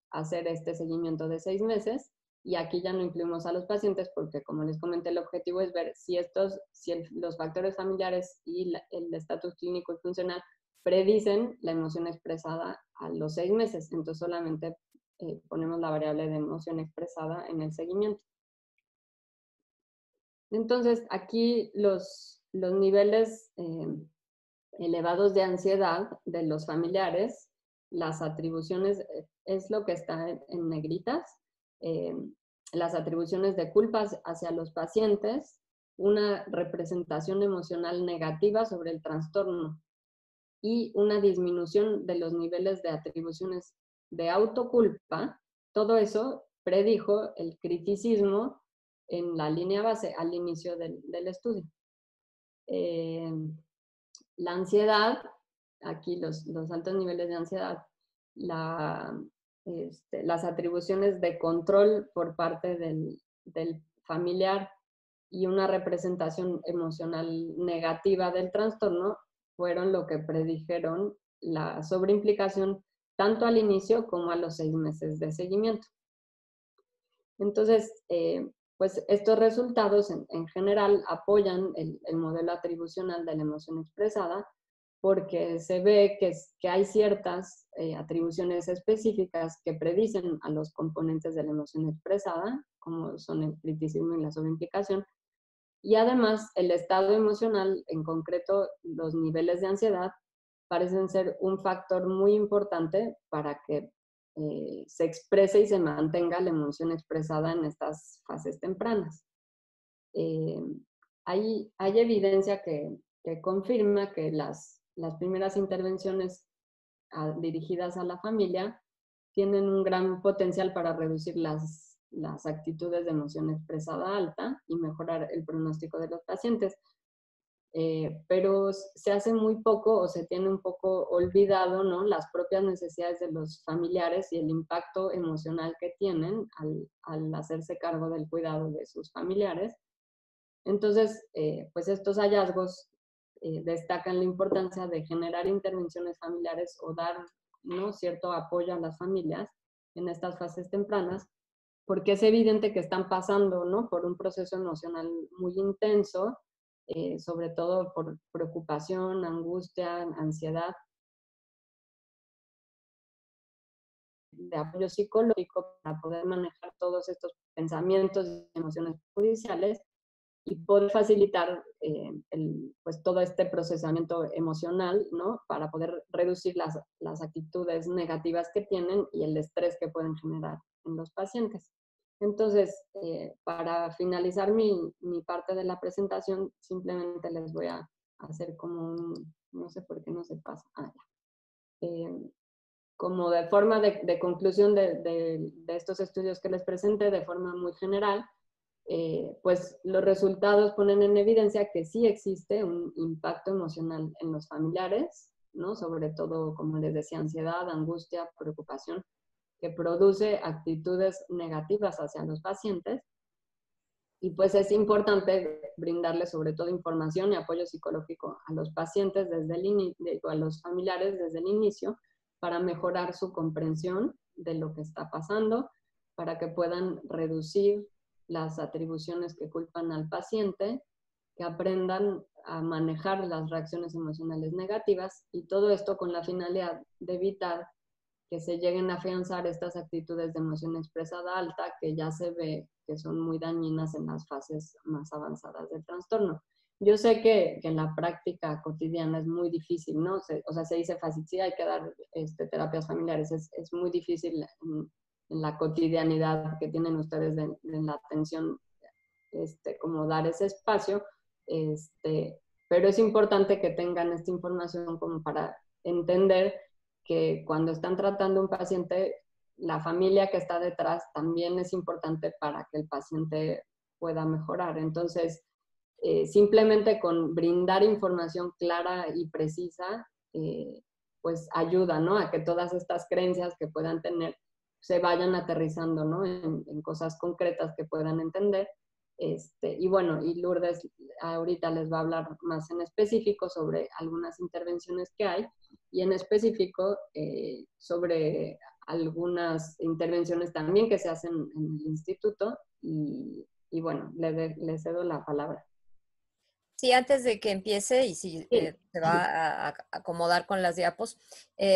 [SPEAKER 1] hacer este seguimiento de 6 meses, y aquí ya no incluimos a los pacientes porque, como les comenté, el objetivo es ver si los factores familiares y el estatus clínico y funcional predicen la emoción expresada a los 6 meses. Entonces solamente ponemos la variable de emoción expresada en el seguimiento. Entonces aquí los niveles elevados de ansiedad de los familiares, las atribuciones, es lo que está en negritas, las atribuciones de culpas hacia los pacientes, una representación emocional negativa sobre el trastorno y una disminución de los niveles de atribuciones de autoculpa. Todo eso predijo el criticismo en la línea base al inicio del estudio. La ansiedad, aquí los altos niveles de ansiedad, las atribuciones de control por parte del familiar y una representación emocional negativa del trastorno fueron lo que predijeron la sobreimplicación tanto al inicio como a los 6 meses de seguimiento. Entonces, pues estos resultados en general apoyan el modelo atribucional de la emoción expresada, porque se ve que hay ciertas atribuciones específicas que predicen a los componentes de la emoción expresada, como son el criticismo y la sobreimplicación, y además el estado emocional, en concreto los niveles de ansiedad, parecen ser un factor muy importante para que se exprese y se mantenga la emoción expresada en estas fases tempranas. hay evidencia que confirma que las primeras intervenciones dirigidas a la familia tienen un gran potencial para reducir las actitudes de emoción expresada alta y mejorar el pronóstico de los pacientes. Pero se hace muy poco o se tiene un poco olvidado, ¿no?, las propias necesidades de los familiares y el impacto emocional que tienen al hacerse cargo del cuidado de sus familiares. Entonces, pues estos hallazgos destacan la importancia de generar intervenciones familiares o dar, ¿no?, cierto apoyo a las familias en estas fases tempranas, porque es evidente que están pasando, ¿no?, por un proceso emocional muy intenso, sobre todo por preocupación, angustia, ansiedad, de apoyo psicológico para poder manejar todos estos pensamientos y emociones judiciales y poder facilitar pues todo este procesamiento emocional, ¿no?, para poder reducir las actitudes negativas que tienen y el estrés que pueden generar en los pacientes. Entonces, para finalizar mi parte de la presentación, simplemente les voy a hacer como no sé por qué no se pasa, como de forma de conclusión de estos estudios que les presenté de forma muy general. Pues los resultados ponen en evidencia que sí existe un impacto emocional en los familiares, ¿no?, sobre todo, como les decía, ansiedad, angustia, preocupación, que produce actitudes negativas hacia los pacientes. Y pues es importante brindarles sobre todo información y apoyo psicológico a los pacientes a los familiares desde el inicio, para mejorar su comprensión de lo que está pasando, para que puedan reducir las atribuciones que culpan al paciente, que aprendan a manejar las reacciones emocionales negativas, y todo esto con la finalidad de evitar que se lleguen a afianzar estas actitudes de emoción expresada alta que ya se ve que son muy dañinas en las fases más avanzadas del trastorno. Yo sé que en la práctica cotidiana es muy difícil, ¿no? O sea, se dice fácil, sí, hay que dar terapias familiares, es muy difícil en la cotidianidad que tienen ustedes en la atención, como dar ese espacio, pero es importante que tengan esta información como para entender que cuando están tratando un paciente, la familia que está detrás también es importante para que el paciente pueda mejorar. Entonces, simplemente con brindar información clara y precisa, pues ayuda, ¿no?, a que todas estas creencias que puedan tener se vayan aterrizando, ¿no?, en cosas concretas que puedan entender. Y bueno, y Lourdes ahorita les va a hablar más en específico sobre algunas intervenciones que hay, y en específico sobre algunas intervenciones también que se hacen en el instituto, y bueno, le cedo la palabra.
[SPEAKER 3] Sí, antes de que empiece y si
[SPEAKER 1] Sí.
[SPEAKER 3] se va a acomodar con las diapos,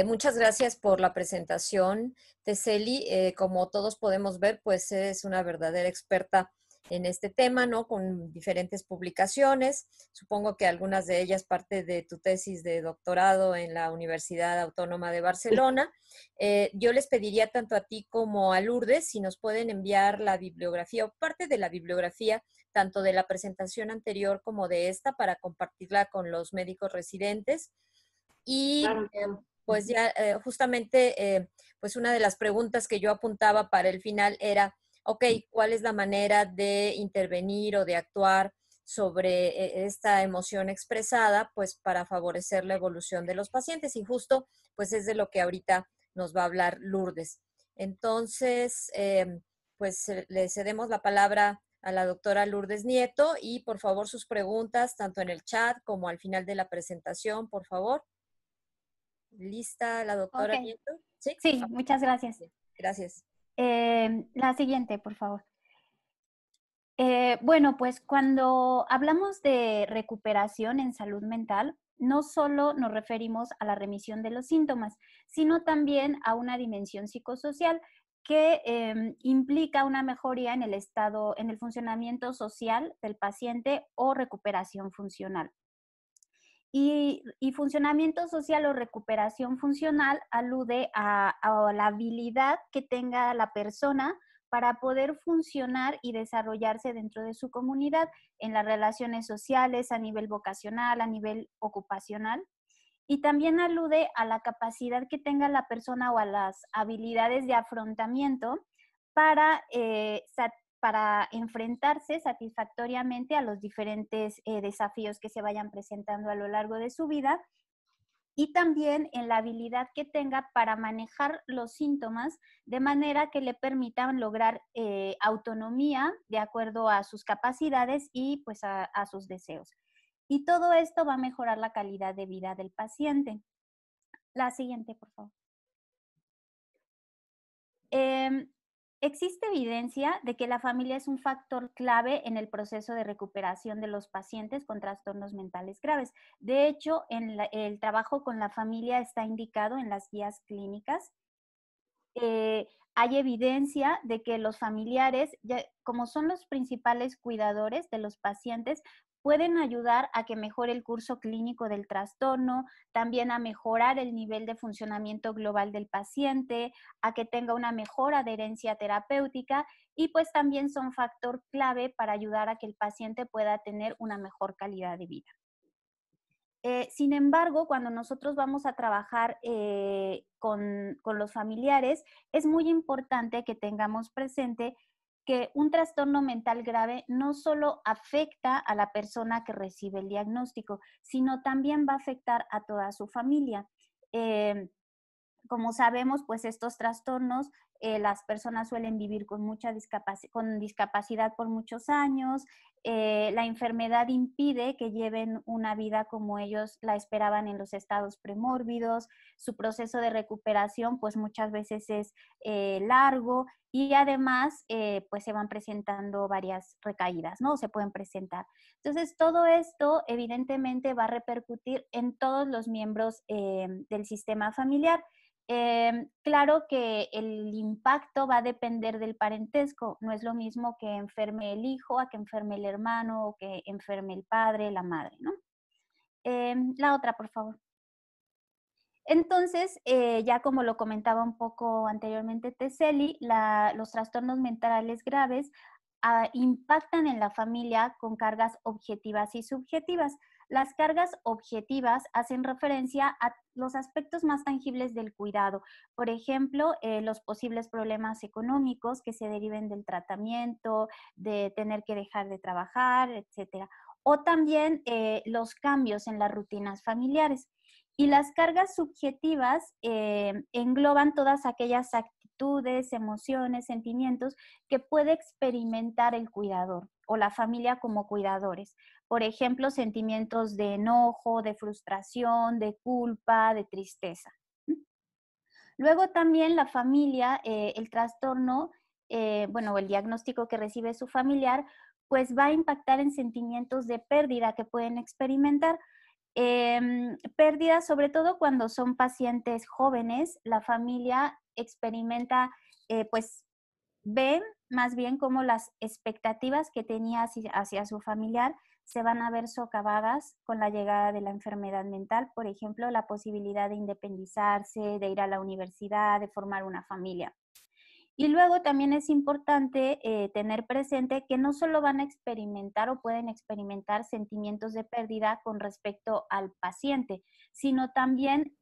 [SPEAKER 3] muchas gracias por la presentación, Teseli. Como todos podemos ver, pues es una verdadera experta en este tema, ¿no? Con diferentes publicaciones. Supongo que algunas de ellas parte de tu tesis de doctorado en la Universidad Autónoma de Barcelona. Yo les pediría tanto a ti como a Lourdes si nos pueden enviar la bibliografía o parte de la bibliografía tanto de la presentación anterior como de esta, para compartirla con los médicos residentes. Y
[SPEAKER 1] Claro.
[SPEAKER 3] pues ya justamente, pues una de las preguntas que yo apuntaba para el final era, ok, ¿cuál es la manera de intervenir o de actuar sobre esta emoción expresada, pues para favorecer la evolución de los pacientes? Y justo, pues es de lo que ahorita nos va a hablar Lourdes. Entonces, pues le cedemos la palabra a la doctora Lourdes Nieto y por favor sus preguntas, tanto en el chat como al final de la presentación, por favor. ¿Lista la doctora
[SPEAKER 4] Ok.
[SPEAKER 3] Nieto? Sí.
[SPEAKER 4] Sí, muchas gracias.
[SPEAKER 3] Gracias.
[SPEAKER 4] La siguiente, por favor. Bueno, pues cuando hablamos de recuperación en salud mental, no solo nos referimos a la remisión de los síntomas, sino también a una dimensión psicosocial que implica una mejoría en el estado, en el funcionamiento social del paciente o recuperación funcional. Y funcionamiento social o recuperación funcional alude a la habilidad que tenga la persona para poder funcionar y desarrollarse dentro de su comunidad, en las relaciones sociales, a nivel vocacional, a nivel ocupacional. Y también alude a la capacidad que tenga la persona o a las habilidades de afrontamiento para, para enfrentarse satisfactoriamente a los diferentes desafíos que se vayan presentando a lo largo de su vida, y también en la habilidad que tenga para manejar los síntomas de manera que le permitan lograr autonomía de acuerdo a sus capacidades y pues a sus deseos. Y todo esto va a mejorar la calidad de vida del paciente. La siguiente, por favor. Existe evidencia de que la familia es un factor clave en el proceso de recuperación de los pacientes con trastornos mentales graves. De hecho, el trabajo con la familia está indicado en las guías clínicas. Hay evidencia de que los familiares, como son los principales cuidadores de los pacientes, pueden ayudar a que mejore el curso clínico del trastorno, también a mejorar el nivel de funcionamiento global del paciente, a que tenga una mejor adherencia terapéutica, y pues también son factor clave para ayudar a que el paciente pueda tener una mejor calidad de vida. Sin embargo, cuando nosotros vamos a trabajar con los familiares, es muy importante que tengamos presente que un trastorno mental grave no solo afecta a la persona que recibe el diagnóstico, sino también va a afectar a toda su familia. Como sabemos, pues estos trastornos, las personas suelen vivir con mucha discapacidad por muchos años. La enfermedad impide que lleven una vida como ellos la esperaban en los estados premórbidos. Su proceso de recuperación, pues muchas veces es largo, y además, pues se van presentando varias recaídas, ¿no? Se pueden presentar. Entonces, todo esto evidentemente va a repercutir en todos los miembros del sistema familiar. Claro que el impacto va a depender del parentesco. No es lo mismo que enferme el hijo a que enferme el hermano o que enferme el padre, la madre, ¿no? La otra, por favor. Entonces, ya como lo comentaba un poco anteriormente Teseli, los trastornos mentales graves impactan en la familia con cargas objetivas y subjetivas. Las cargas objetivas hacen referencia a los aspectos más tangibles del cuidado. Por ejemplo, los posibles problemas económicos que se deriven del tratamiento, de tener que dejar de trabajar, etcétera. O también los cambios en las rutinas familiares. Y las cargas subjetivas engloban todas aquellas actitudes, emociones, sentimientos que puede experimentar el cuidador o la familia como cuidadores. Por ejemplo, sentimientos de enojo, de frustración, de culpa, de tristeza. Luego también la familia, el trastorno, bueno, el diagnóstico que recibe su familiar, pues va a impactar en sentimientos de pérdida que pueden experimentar. Pérdidas, sobre todo cuando son pacientes jóvenes, la familia experimenta, pues ven más bien cómo las expectativas que tenía hacia su familiar se van a ver socavadas con la llegada de la enfermedad mental. Por ejemplo, la posibilidad de independizarse, de ir a la universidad, de formar una familia. Y luego también es importante tener presente que no solo van a experimentar o pueden experimentar sentimientos de pérdida con respecto al paciente, sino también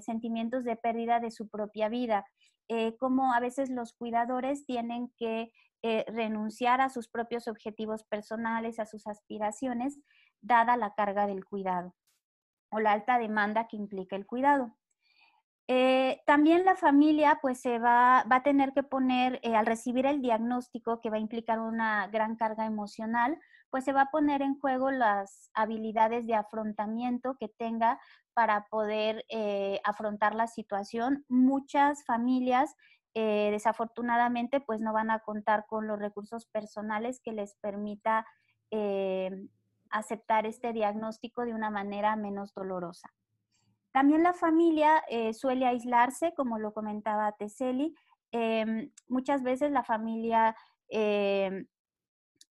[SPEAKER 4] sentimientos de pérdida de su propia vida, como a veces los cuidadores tienen que renunciar a sus propios objetivos personales, a sus aspiraciones, dada la carga del cuidado o la alta demanda que implica el cuidado. También la familia pues se va a tener que poner, al recibir el diagnóstico que va a implicar una gran carga emocional, pues se va a poner en juego las habilidades de afrontamiento que tenga para poder afrontar la situación. Muchas familias desafortunadamente pues no van a contar con los recursos personales que les permita aceptar este diagnóstico de una manera menos dolorosa. También la familia suele aislarse, como lo comentaba Teseli. Muchas veces la familia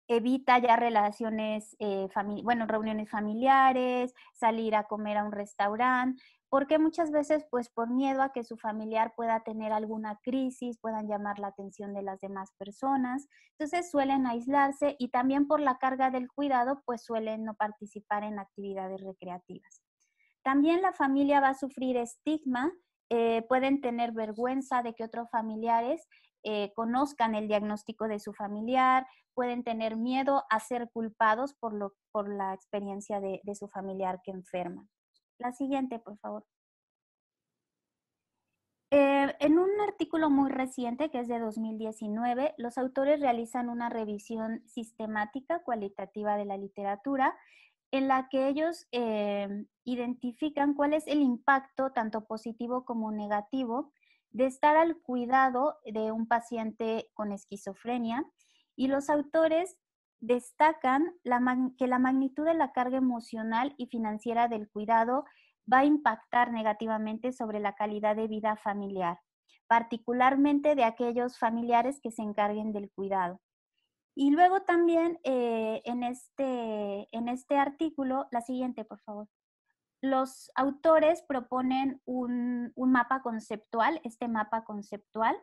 [SPEAKER 4] evita ya relaciones, reuniones familiares, salir a comer a un restaurante, porque muchas veces, pues por miedo a que su familiar pueda tener alguna crisis, puedan llamar la atención de las demás personas, entonces suelen aislarse y también por la carga del cuidado, pues suelen no participar en actividades recreativas. También la familia va a sufrir estigma, pueden tener vergüenza de que otros familiares conozcan el diagnóstico de su familiar, pueden tener miedo a ser culpados por la experiencia de su familiar que enferma. La siguiente, por favor. En un artículo muy reciente, que es de 2019, los autores realizan una revisión sistemática cualitativa de la literatura en la que ellos identifican cuál es el impacto, tanto positivo como negativo, de estar al cuidado de un paciente con esquizofrenia. Y los autores destacan que la magnitud de la carga emocional y financiera del cuidado va a impactar negativamente sobre la calidad de vida familiar, particularmente de aquellos familiares que se encarguen del cuidado. Y luego también en este artículo, la siguiente, por favor. Los autores proponen un mapa conceptual, este mapa conceptual,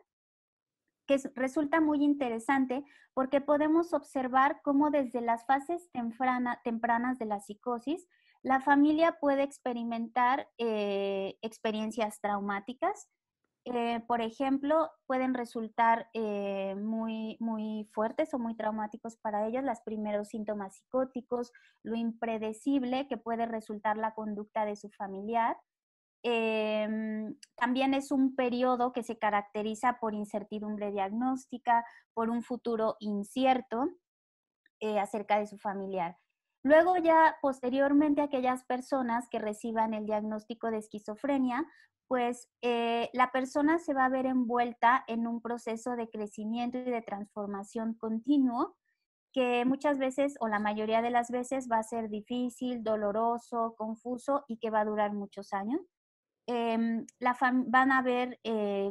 [SPEAKER 4] que resulta muy interesante porque podemos observar cómo desde las fases tempranas de la psicosis, la familia puede experimentar experiencias traumáticas. Por ejemplo, pueden resultar muy, muy fuertes o muy traumáticos para ellos los primeros síntomas psicóticos, lo impredecible que puede resultar la conducta de su familiar. También es un periodo que se caracteriza por incertidumbre diagnóstica, por un futuro incierto acerca de su familiar. Luego ya posteriormente aquellas personas que reciban el diagnóstico de esquizofrenia, pues la persona se va a ver envuelta en un proceso de crecimiento y de transformación continuo que muchas veces o la mayoría de las veces va a ser difícil, doloroso, confuso y que va a durar muchos años. Van a haber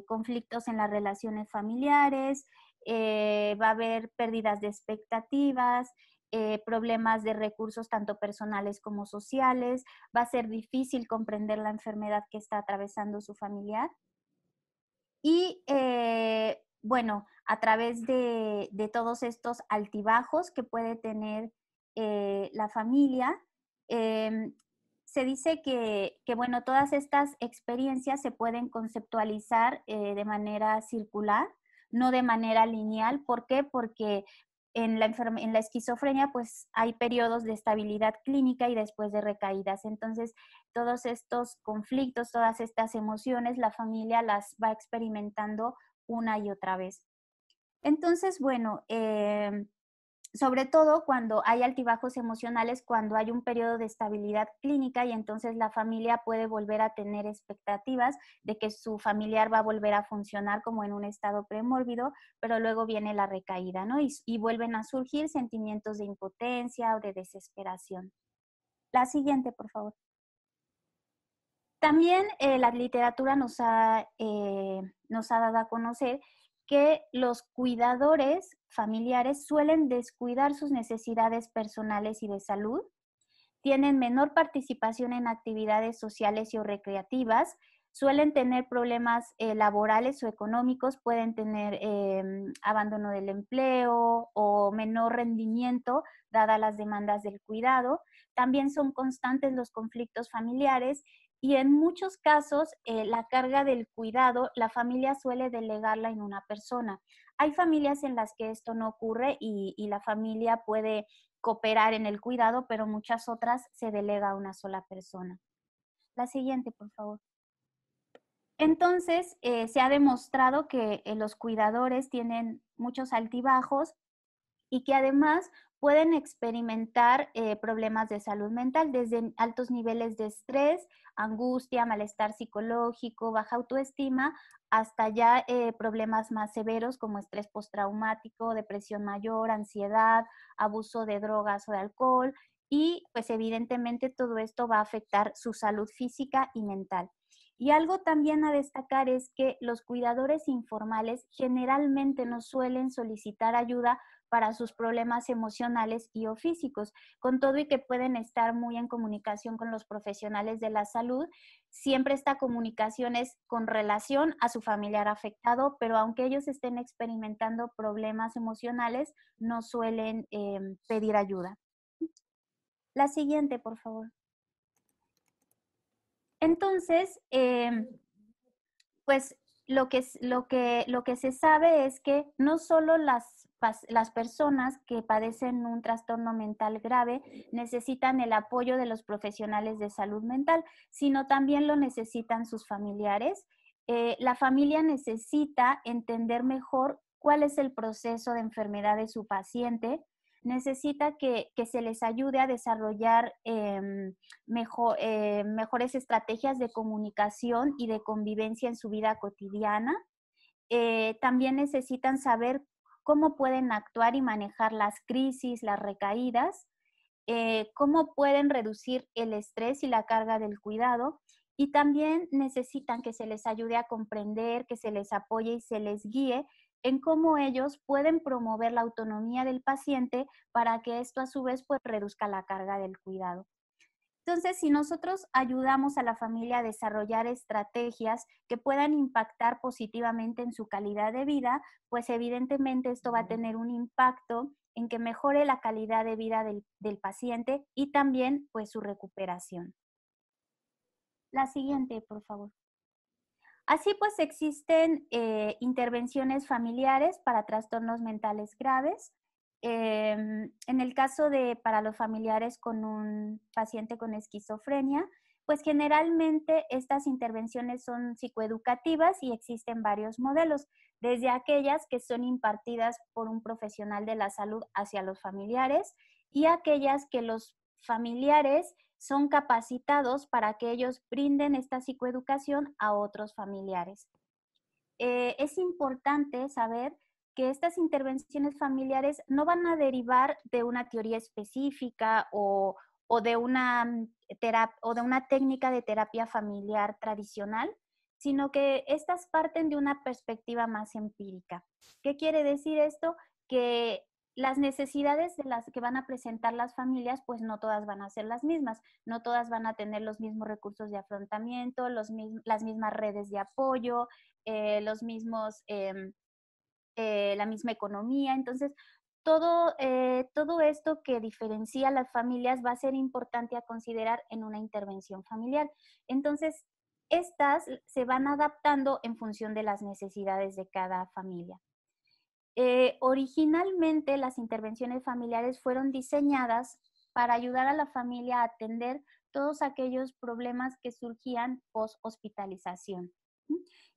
[SPEAKER 4] conflictos en las relaciones familiares, va a haber pérdidas de expectativas, problemas de recursos tanto personales como sociales, va a ser difícil comprender la enfermedad que está atravesando su familiar. Y bueno, a través de todos estos altibajos que puede tener la familia, se dice que, bueno, todas estas experiencias se pueden conceptualizar de manera circular, no de manera lineal. ¿Por qué? Porque en la esquizofrenia pues hay periodos de estabilidad clínica y después de recaídas. Entonces, todos estos conflictos, todas estas emociones, la familia las va experimentando una y otra vez. Entonces, bueno, sobre todo cuando hay altibajos emocionales, cuando hay un periodo de estabilidad clínica y entonces la familia puede volver a tener expectativas de que su familiar va a volver a funcionar como en un estado premórbido, pero luego viene la recaída, ¿no? Y vuelven a surgir sentimientos de impotencia o de desesperación. La siguiente, por favor. También la literatura nos ha dado a conocer que los cuidadores familiares suelen descuidar sus necesidades personales y de salud, tienen menor participación en actividades sociales y o recreativas, suelen tener problemas laborales o económicos, pueden tener abandono del empleo o menor rendimiento dadas las demandas del cuidado. También son constantes los conflictos familiares y en muchos casos la carga del cuidado, la familia suele delegarla en una persona. Hay familias en las que esto no ocurre y la familia puede cooperar en el cuidado, pero muchas otras se delega a una sola persona. La siguiente, por favor. Entonces, se ha demostrado que los cuidadores tienen muchos altibajos y que además pueden experimentar problemas de salud mental, desde altos niveles de estrés, angustia, malestar psicológico, baja autoestima, hasta ya problemas más severos como estrés postraumático, depresión mayor, ansiedad, abuso de drogas o de alcohol, y pues evidentemente todo esto va a afectar su salud física y mental. Y algo también a destacar es que los cuidadores informales generalmente no suelen solicitar ayuda para sus problemas emocionales y o físicos, con todo y que pueden estar muy en comunicación con los profesionales de la salud. Siempre esta comunicación es con relación a su familiar afectado, pero aunque ellos estén experimentando problemas emocionales, no suelen pedir ayuda. La siguiente, por favor. Entonces, pues lo que se sabe es que no solo las personas que padecen un trastorno mental grave necesitan el apoyo de los profesionales de salud mental, sino también lo necesitan sus familiares. La familia necesita entender mejor cuál es el proceso de enfermedad de su paciente, necesita que se les ayude a desarrollar mejores estrategias de comunicación y de convivencia en su vida cotidiana. También necesitan saber cómo pueden actuar y manejar las crisis, las recaídas, cómo pueden reducir el estrés y la carga del cuidado. Y también necesitan que se les ayude a comprender, que se les apoye y se les guíe en cómo ellos pueden promover la autonomía del paciente para que esto a su vez pues reduzca la carga del cuidado. Entonces, si nosotros ayudamos a la familia a desarrollar estrategias que puedan impactar positivamente en su calidad de vida, pues evidentemente esto va a tener un impacto en que mejore la calidad de vida del paciente y también pues su recuperación. La siguiente, por favor. Así pues existen intervenciones familiares para trastornos mentales graves. En el caso para los familiares con un paciente con esquizofrenia, pues generalmente estas intervenciones son psicoeducativas y existen varios modelos, desde aquellas que son impartidas por un profesional de la salud hacia los familiares y aquellas que los familiares son capacitados para que ellos brinden esta psicoeducación a otros familiares. Es importante saber que estas intervenciones familiares no van a derivar de una teoría específica o de una técnica de terapia familiar tradicional, sino que estas parten de una perspectiva más empírica. ¿Qué quiere decir esto? Que las necesidades de las que van a presentar las familias, pues no todas van a ser las mismas, no todas van a tener los mismos recursos de afrontamiento, las mismas redes de apoyo, la misma economía. Entonces, todo esto que diferencia a las familias va a ser importante a considerar en una intervención familiar. Entonces, estas se van adaptando en función de las necesidades de cada familia. Originalmente las intervenciones familiares fueron diseñadas para ayudar a la familia a atender todos aquellos problemas que surgían post-hospitalización.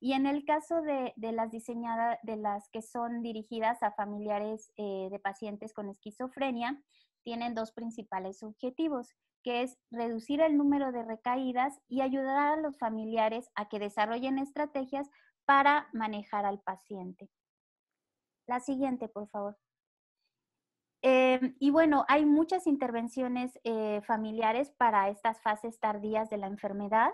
[SPEAKER 4] Y en el caso de las que son dirigidas a familiares de pacientes con esquizofrenia, tienen dos principales objetivos, que es reducir el número de recaídas y ayudar a los familiares a que desarrollen estrategias para manejar al paciente. La siguiente, por favor. Y bueno, hay muchas intervenciones familiares para estas fases tardías de la enfermedad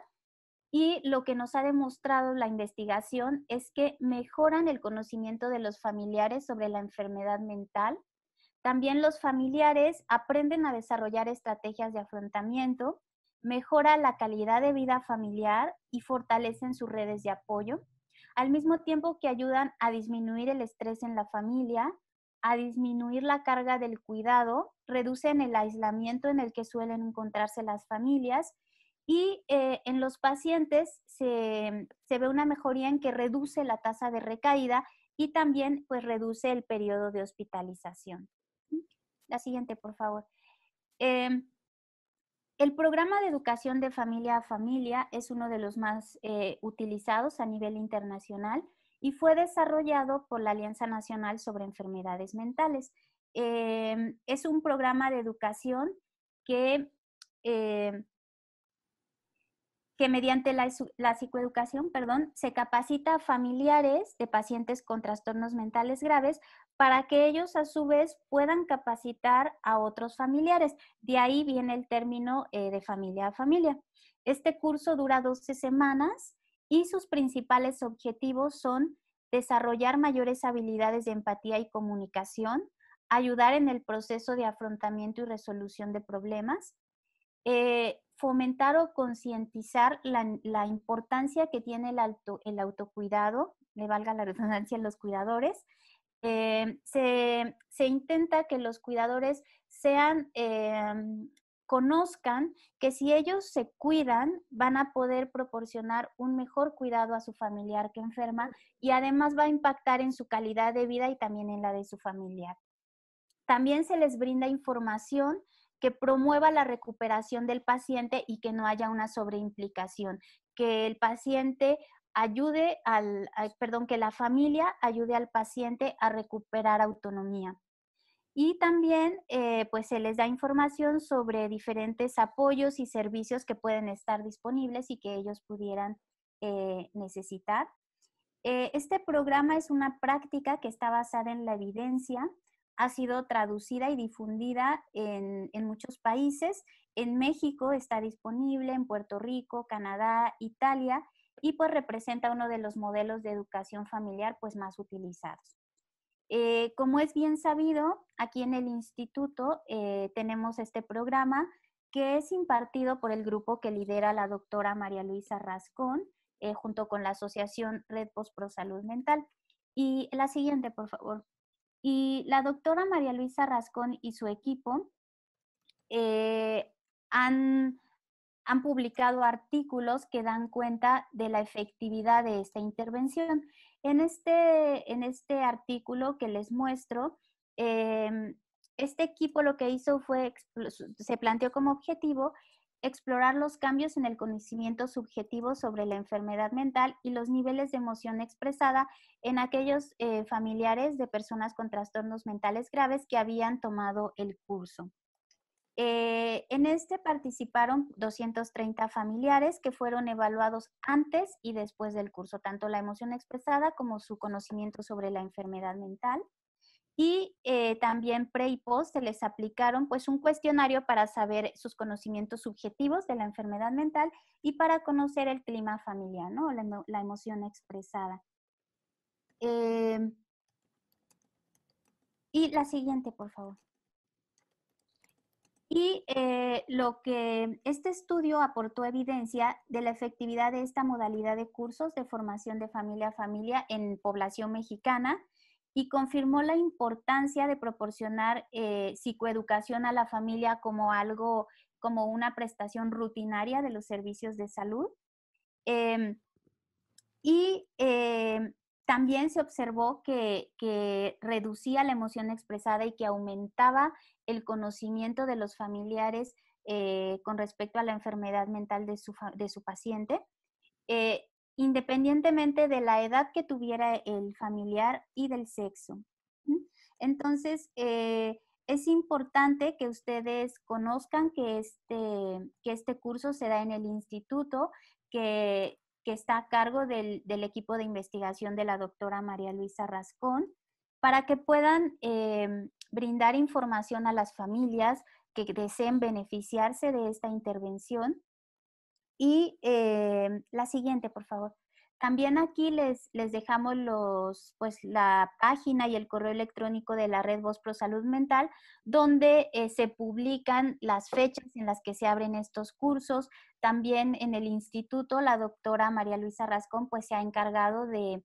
[SPEAKER 4] y lo que nos ha demostrado la investigación es que mejoran el conocimiento de los familiares sobre la enfermedad mental. También los familiares aprenden a desarrollar estrategias de afrontamiento, mejora la calidad de vida familiar y fortalecen sus redes de apoyo, al mismo tiempo que ayudan a disminuir el estrés en la familia, a disminuir la carga del cuidado, reducen el aislamiento en el que suelen encontrarse las familias y en los pacientes se ve una mejoría en que reduce la tasa de recaída y también pues reduce el periodo de hospitalización. La siguiente, por favor. El programa de educación de familia a familia es uno de los más utilizados a nivel internacional y fue desarrollado por la Alianza Nacional sobre Enfermedades Mentales. Es un programa de educación que mediante la psicoeducación, se capacita a familiares de pacientes con trastornos mentales graves para que ellos a su vez puedan capacitar a otros familiares. De ahí viene el término de familia a familia. Este curso dura 12 semanas y sus principales objetivos son desarrollar mayores habilidades de empatía y comunicación, ayudar en el proceso de afrontamiento y resolución de problemas, fomentar o concientizar la importancia que tiene el autocuidado, le valga la redundancia a los cuidadores. Se intenta que los cuidadores conozcan que si ellos se cuidan, van a poder proporcionar un mejor cuidado a su familiar que enferma y además va a impactar en su calidad de vida y también en la de su familiar. También se les brinda información que promueva la recuperación del paciente y que no haya una sobreimplicación, que el paciente que la familia ayude al paciente a recuperar autonomía. Y también pues se les da información sobre diferentes apoyos y servicios que pueden estar disponibles y que ellos pudieran necesitar. Este programa es una práctica que está basada en la evidencia, ha sido traducida y difundida en muchos países. En México está disponible, en Puerto Rico, Canadá, Italia, y pues representa uno de los modelos de educación familiar pues más utilizados. Como es bien sabido, aquí en el instituto tenemos este programa que es impartido por el grupo que lidera la doctora María Luisa Rascón, junto con la asociación Red Post Pro Salud Mental. Y la siguiente, por favor. Y la doctora María Luisa Rascón y su equipo han publicado artículos que dan cuenta de la efectividad de esta intervención. En este artículo que les muestro, este equipo lo que hizo fue, se planteó como objetivo explorar los cambios en el conocimiento subjetivo sobre la enfermedad mental y los niveles de emoción expresada en aquellos familiares de personas con trastornos mentales graves que habían tomado el curso. En este participaron 230 familiares que fueron evaluados antes y después del curso, tanto la emoción expresada como su conocimiento sobre la enfermedad mental. Y también pre y post se les aplicaron pues un cuestionario para saber sus conocimientos subjetivos de la enfermedad mental y para conocer el clima familiar, ¿no? La emoción expresada. Y la siguiente, por favor. Y lo que este estudio aportó evidencia de la efectividad de esta modalidad de cursos de formación de familia a familia en población mexicana y confirmó la importancia de proporcionar psicoeducación a la familia como una prestación rutinaria de los servicios de salud. También se observó que reducía la emoción expresada y que aumentaba el conocimiento de los familiares con respecto a la enfermedad mental de su paciente, independientemente de la edad que tuviera el familiar y del sexo. Entonces, es importante que ustedes conozcan que este curso se da en el instituto, que está a cargo del equipo de investigación de la doctora María Luisa Rascón, para que puedan brindar información a las familias que deseen beneficiarse de esta intervención. Y la siguiente, por favor. También aquí les dejamos la página y el correo electrónico de la Red Voz Pro Salud Mental, donde se publican las fechas en las que se abren estos cursos. También en el instituto, la doctora María Luisa Rascón pues se ha encargado de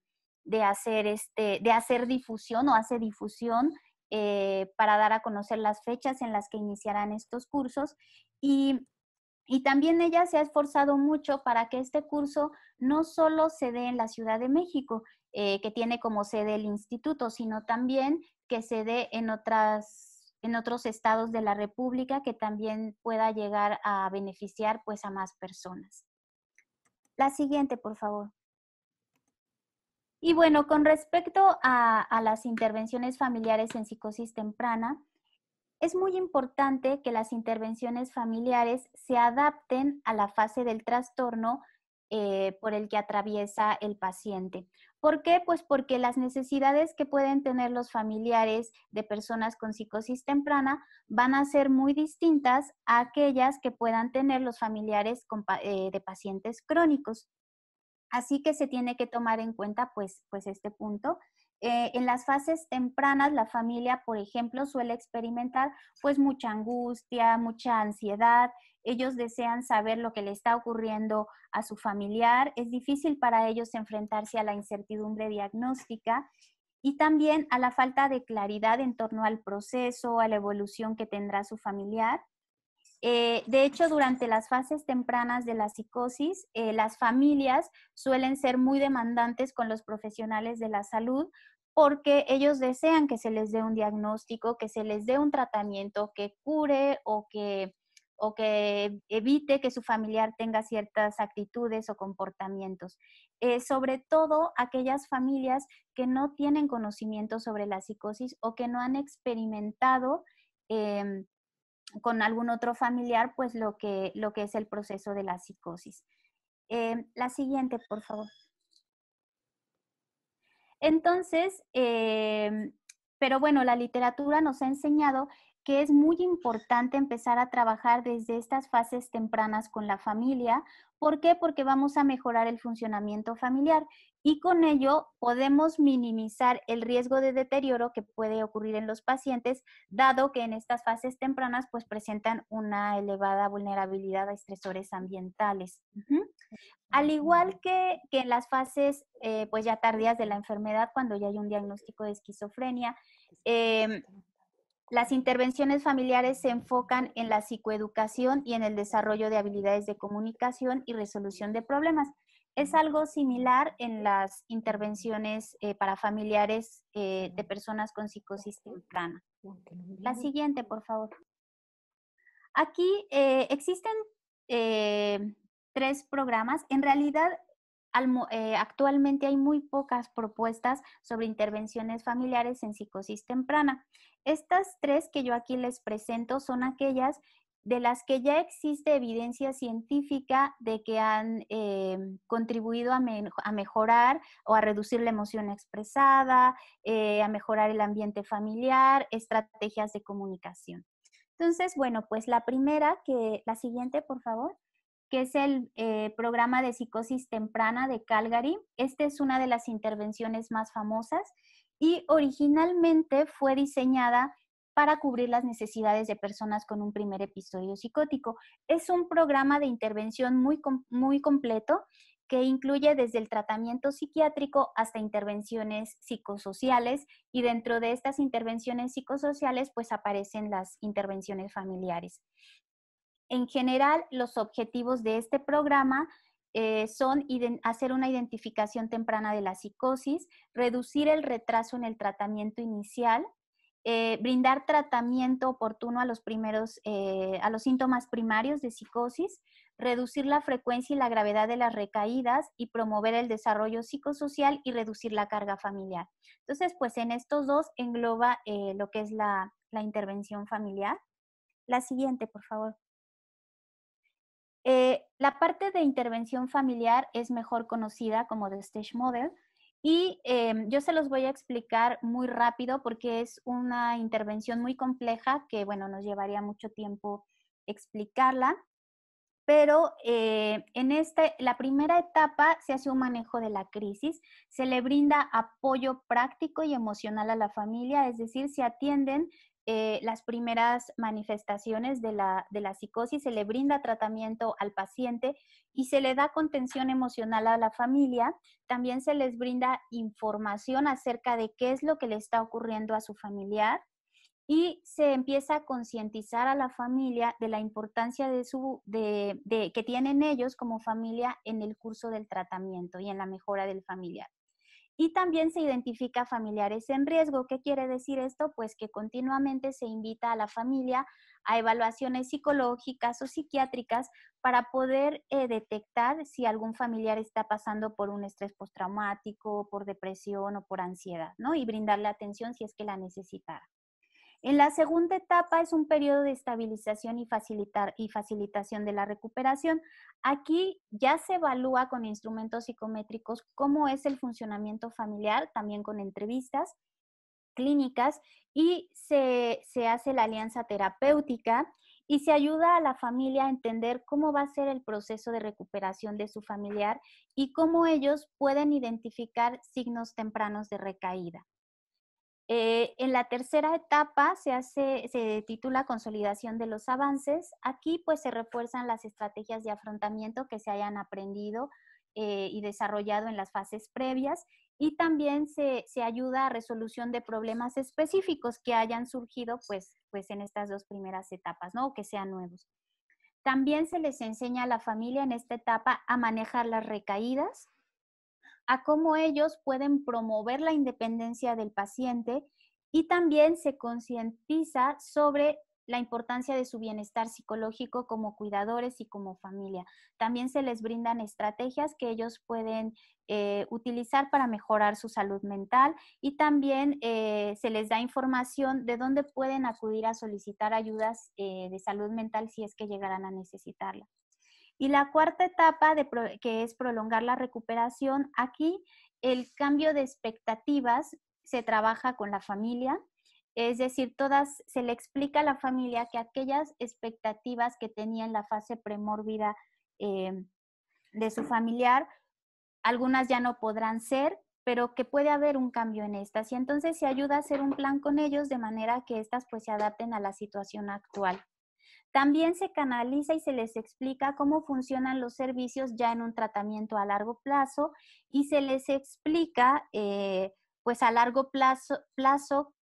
[SPEAKER 4] hacer difusión o hace difusión para dar a conocer las fechas en las que iniciarán estos cursos. Y también ella se ha esforzado mucho para que este curso no solo se dé en la Ciudad de México, que tiene como sede el instituto, sino también que se dé en otros estados de la República, que también pueda llegar a beneficiar pues a más personas. La siguiente, por favor. Y bueno, con respecto a las intervenciones familiares en psicosis temprana, es muy importante que las intervenciones familiares se adapten a la fase del trastorno por el que atraviesa el paciente. ¿Por qué? Pues porque las necesidades que pueden tener los familiares de personas con psicosis temprana van a ser muy distintas a aquellas que puedan tener los familiares de pacientes crónicos. Así que se tiene que tomar en cuenta pues este punto. En las fases tempranas, la familia, por ejemplo, suele experimentar pues mucha angustia, mucha ansiedad. Ellos desean saber lo que le está ocurriendo a su familiar. Es difícil para ellos enfrentarse a la incertidumbre diagnóstica y también a la falta de claridad en torno al proceso, a la evolución que tendrá su familiar. De hecho, durante las fases tempranas de la psicosis, las familias suelen ser muy demandantes con los profesionales de la salud porque ellos desean que se les dé un diagnóstico, que se les dé un tratamiento que cure o que evite que su familiar tenga ciertas actitudes o comportamientos. Sobre todo aquellas familias que no tienen conocimiento sobre la psicosis o que no han experimentado con algún otro familiar, pues lo que es el proceso de la psicosis. La siguiente, por favor. Entonces, pero bueno, la literatura nos ha enseñado que es muy importante empezar a trabajar desde estas fases tempranas con la familia. ¿Por qué? Porque vamos a mejorar el funcionamiento familiar y con ello podemos minimizar el riesgo de deterioro que puede ocurrir en los pacientes, dado que en estas fases tempranas pues presentan una elevada vulnerabilidad a estresores ambientales. Al igual que en las fases pues ya tardías de la enfermedad, cuando ya hay un diagnóstico de esquizofrenia, las intervenciones familiares se enfocan en la psicoeducación y en el desarrollo de habilidades de comunicación y resolución de problemas. Es algo similar en las intervenciones para familiares de personas con psicosis temprana. La siguiente, por favor. Aquí existen 3 programas. En realidad, actualmente hay muy pocas propuestas sobre intervenciones familiares en psicosis temprana. Estas 3 que yo aquí les presento son aquellas de las que ya existe evidencia científica de que han contribuido a mejorar o a reducir la emoción expresada, a mejorar el ambiente familiar, estrategias de comunicación. Entonces, bueno, pues la siguiente, por favor, que es el programa de psicosis temprana de Calgary. Esta es una de las intervenciones más famosas y originalmente fue diseñada para cubrir las necesidades de personas con un primer episodio psicótico. Es un programa de intervención muy completo que incluye desde el tratamiento psiquiátrico hasta intervenciones psicosociales, y dentro de estas intervenciones psicosociales pues aparecen las intervenciones familiares. En general, los objetivos de este programa son hacer una identificación temprana de la psicosis, reducir el retraso en el tratamiento inicial, brindar tratamiento oportuno a los síntomas primarios de psicosis, reducir la frecuencia y la gravedad de las recaídas y promover el desarrollo psicosocial y reducir la carga familiar. Entonces, pues en estos 2 engloba lo que es la intervención familiar. La siguiente, por favor. La parte de intervención familiar es mejor conocida como The Stage Model y yo se los voy a explicar muy rápido porque es una intervención muy compleja que, bueno, nos llevaría mucho tiempo explicarla, pero la primera etapa se hace un manejo de la crisis, se le brinda apoyo práctico y emocional a la familia, es decir, se atienden las primeras manifestaciones de la psicosis, se le brinda tratamiento al paciente y se le da contención emocional a la familia. También se les brinda información acerca de qué es lo que le está ocurriendo a su familiar y se empieza a concientizar a la familia de la importancia que tienen ellos como familia en el curso del tratamiento y en la mejora del familiar. Y también se identifica familiares en riesgo. ¿Qué quiere decir esto? Pues que continuamente se invita a la familia a evaluaciones psicológicas o psiquiátricas para poder detectar si algún familiar está pasando por un estrés postraumático, por depresión o por ansiedad, ¿no? Y brindarle atención si es que la necesitara. En la segunda etapa es un periodo de estabilización y facilitación de la recuperación. Aquí ya se evalúa con instrumentos psicométricos cómo es el funcionamiento familiar, también con entrevistas clínicas, y se hace la alianza terapéutica y se ayuda a la familia a entender cómo va a ser el proceso de recuperación de su familiar y cómo ellos pueden identificar signos tempranos de recaída. En la tercera etapa se titula Consolidación de los avances. Aquí pues se refuerzan las estrategias de afrontamiento que se hayan aprendido y desarrollado en las fases previas, y también se ayuda a resolución de problemas específicos que hayan surgido pues en estas dos primeras etapas, ¿no? O que sean nuevos. También se les enseña a la familia en esta etapa a manejar las recaídas, a cómo ellos pueden promover la independencia del paciente, y también se concientiza sobre la importancia de su bienestar psicológico como cuidadores y como familia. También se les brindan estrategias que ellos pueden utilizar para mejorar su salud mental, y también se les da información de dónde pueden acudir a solicitar ayudas de salud mental si es que llegaran a necesitarla. Y la cuarta etapa, que es prolongar la recuperación, aquí el cambio de expectativas se trabaja con la familia, es decir, se le explica a la familia que aquellas expectativas que tenía en la fase premórbida de su familiar, algunas ya no podrán ser, pero que puede haber un cambio en estas. Y entonces se ayuda a hacer un plan con ellos de manera que estas pues se adapten a la situación actual. También se canaliza y se les explica cómo funcionan los servicios ya en un tratamiento a largo plazo, y se les explica pues a largo plazo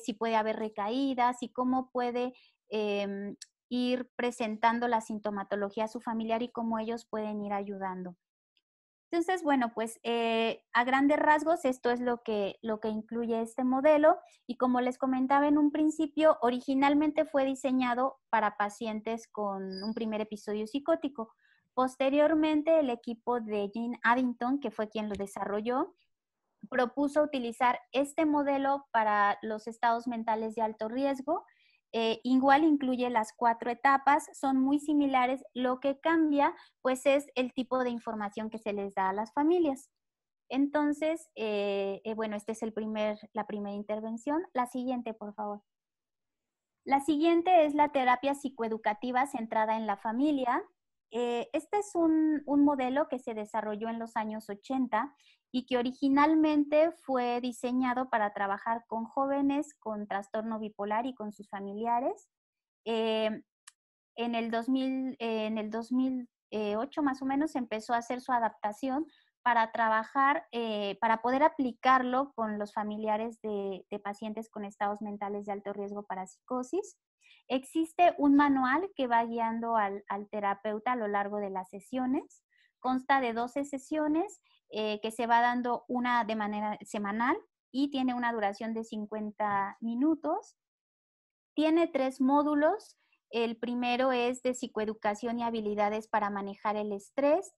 [SPEAKER 4] si puede haber recaídas y cómo puede ir presentando la sintomatología a su familiar y cómo ellos pueden ir ayudando. Entonces, bueno, pues a grandes rasgos esto es lo que incluye este modelo, y como les comentaba en un principio, originalmente fue diseñado para pacientes con un primer episodio psicótico. Posteriormente, el equipo de Jean Addington, que fue quien lo desarrolló, propuso utilizar este modelo para los estados mentales de alto riesgo. Igual incluye las 4 etapas, son muy similares. Lo que cambia pues es el tipo de información que se les da a las familias. Entonces, bueno, esta es la primera intervención. La siguiente, por favor. La siguiente es la terapia psicoeducativa centrada en la familia. Este es un modelo que se desarrolló en los años 80 y que originalmente fue diseñado para trabajar con jóvenes con trastorno bipolar y con sus familiares. En el 2008 más o menos empezó a hacer su adaptación para trabajar, para poder aplicarlo con los familiares de pacientes con estados mentales de alto riesgo para psicosis. Existe un manual que va guiando al terapeuta a lo largo de las sesiones. Consta de 12 sesiones que se va dando una de manera semanal y tiene una duración de 50 minutos. Tiene 3 módulos. El primero es de psicoeducación y habilidades para manejar el estrés.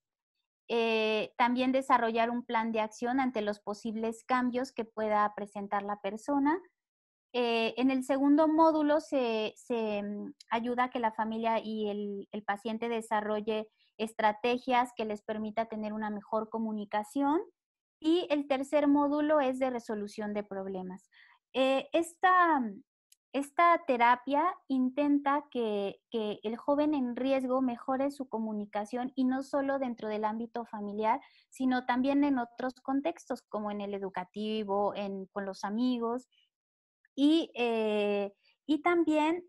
[SPEAKER 4] También desarrollar un plan de acción ante los posibles cambios que pueda presentar la persona. En el segundo módulo se ayuda a que la familia y el paciente desarrolle estrategias que les permita tener una mejor comunicación. Y el tercer módulo es de resolución de problemas. Esta terapia intenta que el joven en riesgo mejore su comunicación, y no solo dentro del ámbito familiar, sino también en otros contextos, como en el educativo, con los amigos. Y también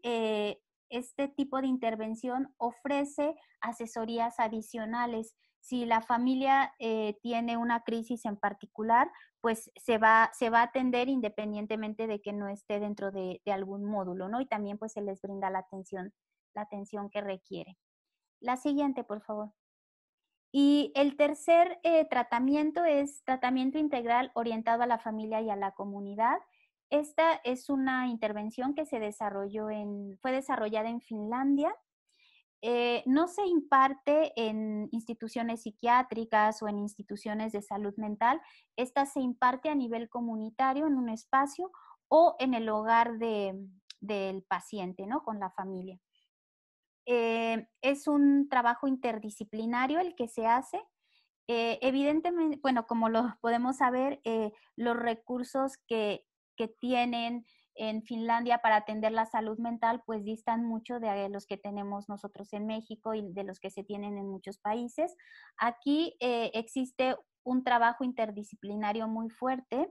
[SPEAKER 4] este tipo de intervención ofrece asesorías adicionales. Si la familia tiene una crisis en particular, pues se va a atender independientemente de que no esté dentro de algún módulo, ¿no? Y también pues se les brinda la atención que requiere. La siguiente, por favor. Y el tercer tratamiento es tratamiento integral orientado a la familia y a la comunidad. Esta es una intervención que fue desarrollada en Finlandia. No se imparte en instituciones psiquiátricas o en instituciones de salud mental. Esta se imparte a nivel comunitario en un espacio o en el hogar del paciente, ¿no? Con la familia. Es un trabajo interdisciplinario el que se hace. Evidentemente, bueno, como lo podemos saber, los recursos que tienen en Finlandia para atender la salud mental, pues distan mucho de los que tenemos nosotros en México y de los que se tienen en muchos países. Aquí existe un trabajo interdisciplinario muy fuerte.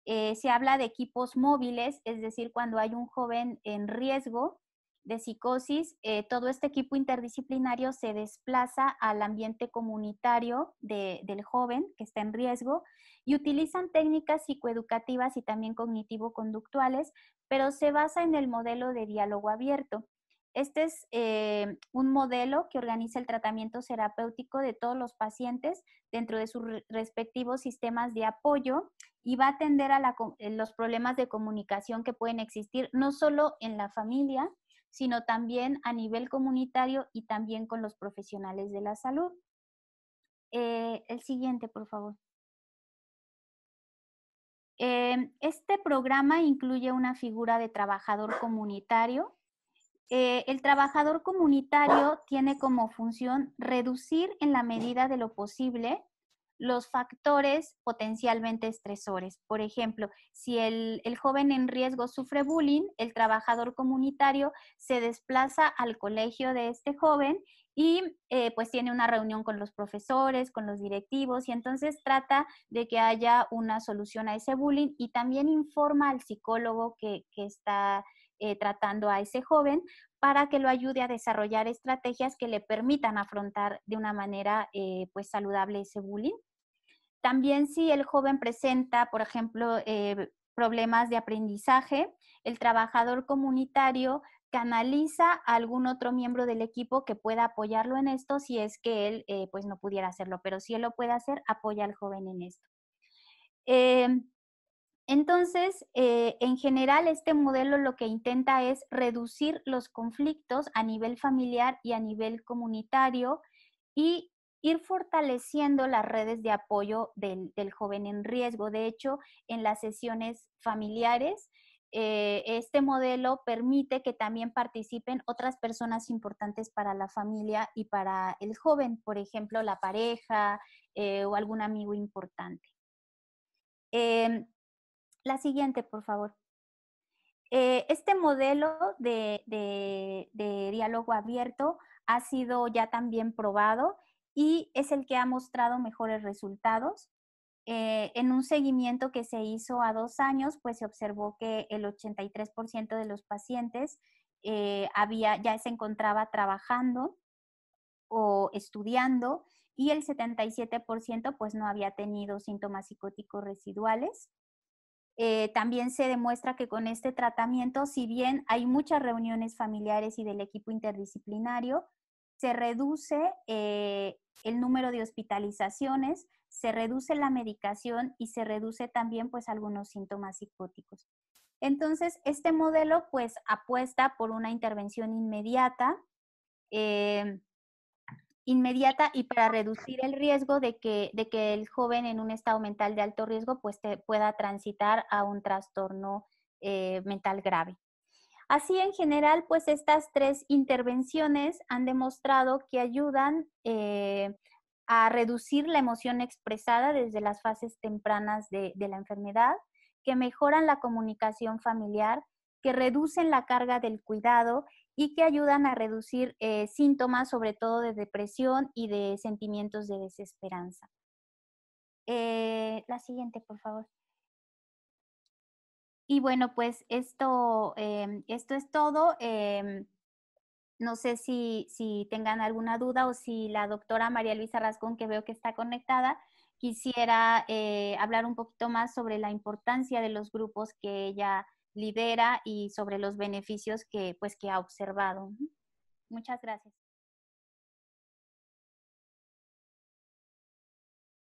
[SPEAKER 4] Se habla de equipos móviles, es decir, cuando hay un joven en riesgo de psicosis, todo este equipo interdisciplinario se desplaza al ambiente comunitario del joven que está en riesgo y utilizan técnicas psicoeducativas y también cognitivo-conductuales, pero se basa en el modelo de diálogo abierto. Este es un modelo que organiza el tratamiento terapéutico de todos los pacientes dentro de sus respectivos sistemas de apoyo y va a atender a los problemas de comunicación que pueden existir no solo en la familia, sino también a nivel comunitario y también con los profesionales de la salud. El siguiente, por favor. Este programa incluye una figura de trabajador comunitario. El trabajador comunitario tiene como función reducir en la medida de lo posible los factores potencialmente estresores. Por ejemplo, si el joven en riesgo sufre bullying, el trabajador comunitario se desplaza al colegio de este joven y pues tiene una reunión con los profesores, con los directivos y entonces trata de que haya una solución a ese bullying y también informa al psicólogo que está tratando a ese joven para que lo ayude a desarrollar estrategias que le permitan afrontar de una manera pues saludable ese bullying. También si el joven presenta, por ejemplo, problemas de aprendizaje, el trabajador comunitario canaliza a algún otro miembro del equipo que pueda apoyarlo en esto si es que él pues no pudiera hacerlo, pero si él lo puede hacer, apoya al joven en esto. Entonces, en general, este modelo lo que intenta es reducir los conflictos a nivel familiar y a nivel comunitario y ir fortaleciendo las redes de apoyo del joven en riesgo. De hecho, en las sesiones familiares, este modelo permite que también participen otras personas importantes para la familia y para el joven, por ejemplo, la pareja o algún amigo importante. La siguiente, por favor. Este modelo de diálogo abierto ha sido ya también probado y es el que ha mostrado mejores resultados. En un seguimiento que se hizo a 2 años, pues se observó que el 83% de los pacientes ya se encontraba trabajando o estudiando y el 77% pues no había tenido síntomas psicóticos residuales. También se demuestra que con este tratamiento, si bien hay muchas reuniones familiares y del equipo interdisciplinario, se reduce el número de hospitalizaciones, se reduce la medicación y se reduce también pues algunos síntomas psicóticos. Entonces, este modelo pues apuesta por una intervención inmediata, y para reducir el riesgo de que el joven en un estado mental de alto riesgo pues pueda transitar a un trastorno mental grave. Así en general pues estas 3 intervenciones han demostrado que ayudan a reducir la emoción expresada desde las fases tempranas de la enfermedad, que mejoran la comunicación familiar, que reducen la carga del cuidado y que ayudan a reducir síntomas, sobre todo de depresión y de sentimientos de desesperanza. La siguiente, por favor. Y bueno, pues esto es todo. No sé si tengan alguna duda o si la doctora María Luisa Rascón, que veo que está conectada, quisiera hablar un poquito más sobre la importancia de los grupos que ella lidera y sobre los beneficios que ha observado. Muchas gracias.